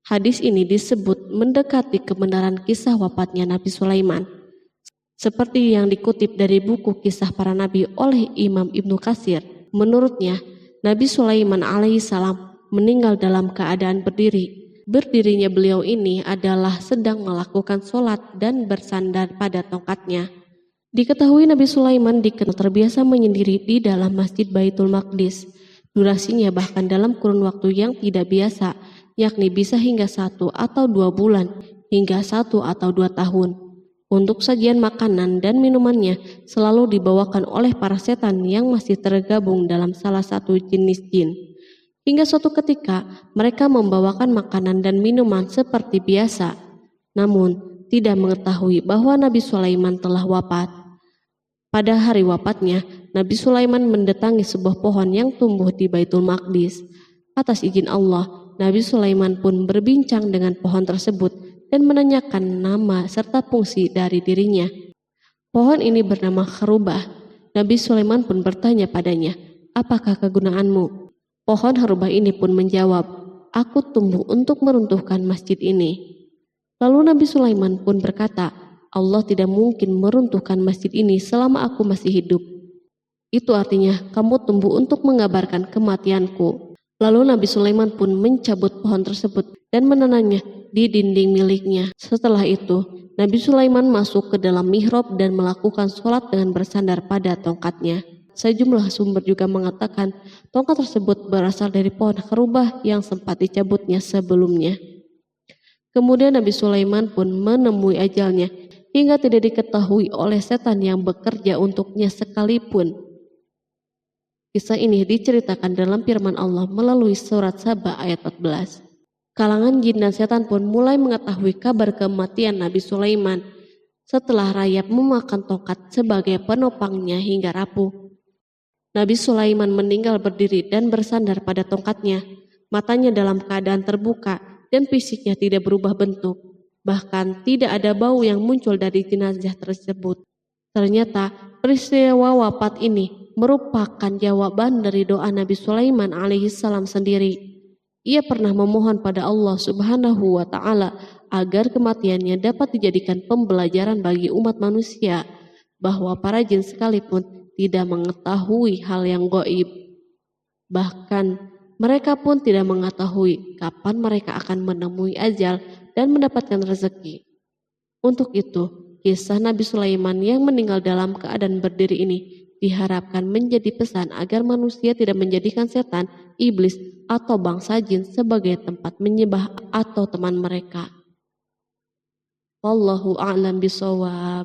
Hadis ini disebut mendekati kebenaran kisah wafatnya Nabi Sulaiman. Seperti yang dikutip dari buku Kisah Para Nabi oleh Imam Ibnu Katsir. Menurutnya, Nabi Sulaiman alaihissalam meninggal dalam keadaan berdiri. Berdirinya beliau ini adalah sedang melakukan sholat dan bersandar pada tongkatnya. Diketahui Nabi Sulaiman dikenal terbiasa menyendiri di dalam Masjid Baitul Maqdis. Durasinya bahkan dalam kurun waktu yang tidak biasa, yakni bisa hingga 1 atau 2 bulan, hingga 1 atau 2 tahun. Untuk sajian makanan dan minumannya selalu dibawakan oleh para setan yang masih tergabung dalam salah satu jenis jin. Hingga suatu ketika mereka membawakan makanan dan minuman seperti biasa, namun tidak mengetahui bahwa Nabi Sulaiman telah wafat. Pada hari wafatnya, Nabi Sulaiman mendatangi sebuah pohon yang tumbuh di Baitul Maqdis. Atas izin Allah, Nabi Sulaiman pun berbincang dengan pohon tersebut dan menanyakan nama serta fungsi dari dirinya. Pohon ini bernama Kharubah. Nabi Sulaiman pun bertanya padanya, "Apakah kegunaanmu?" Pohon Kharubah ini pun menjawab, "Aku tumbuh untuk meruntuhkan masjid ini." Lalu Nabi Sulaiman pun berkata, "Allah tidak mungkin meruntuhkan masjid ini selama aku masih hidup. Itu artinya kamu tumbuh untuk mengabarkan kematianku." Lalu Nabi Sulaiman pun mencabut pohon tersebut dan menanamnya di dinding miliknya. Setelah itu, Nabi Sulaiman masuk ke dalam mihrab dan melakukan sholat dengan bersandar pada tongkatnya. Sejumlah sumber juga mengatakan tongkat tersebut berasal dari pohon Kharubah yang sempat dicabutnya sebelumnya. Kemudian Nabi Sulaiman pun menemui ajalnya hingga tidak diketahui oleh setan yang bekerja untuknya sekalipun. Kisah ini diceritakan dalam firman Allah melalui surat Saba ayat 14. Kalangan jin dan setan pun mulai mengetahui kabar kematian Nabi Sulaiman setelah rayap memakan tongkat sebagai penopangnya hingga rapuh. Nabi Sulaiman meninggal berdiri dan bersandar pada tongkatnya. Matanya dalam keadaan terbuka dan fisiknya tidak berubah bentuk. Bahkan tidak ada bau yang muncul dari jenazah tersebut. Ternyata peristiwa wafat ini merupakan jawaban dari doa Nabi Sulaiman alaihissalam sendiri. Ia pernah memohon pada Allah Subhanahu wa Ta'ala agar kematiannya dapat dijadikan pembelajaran bagi umat manusia, bahwa para jin sekalipun tidak mengetahui hal yang gaib. Bahkan mereka pun tidak mengetahui kapan mereka akan menemui ajal dan mendapatkan rezeki. Untuk itu, kisah Nabi Sulaiman yang meninggal dalam keadaan berdiri ini diharapkan menjadi pesan agar manusia tidak menjadikan setan, iblis, atau bangsa jin sebagai tempat menyembah atau teman mereka. Wallahu a'lam bishawab.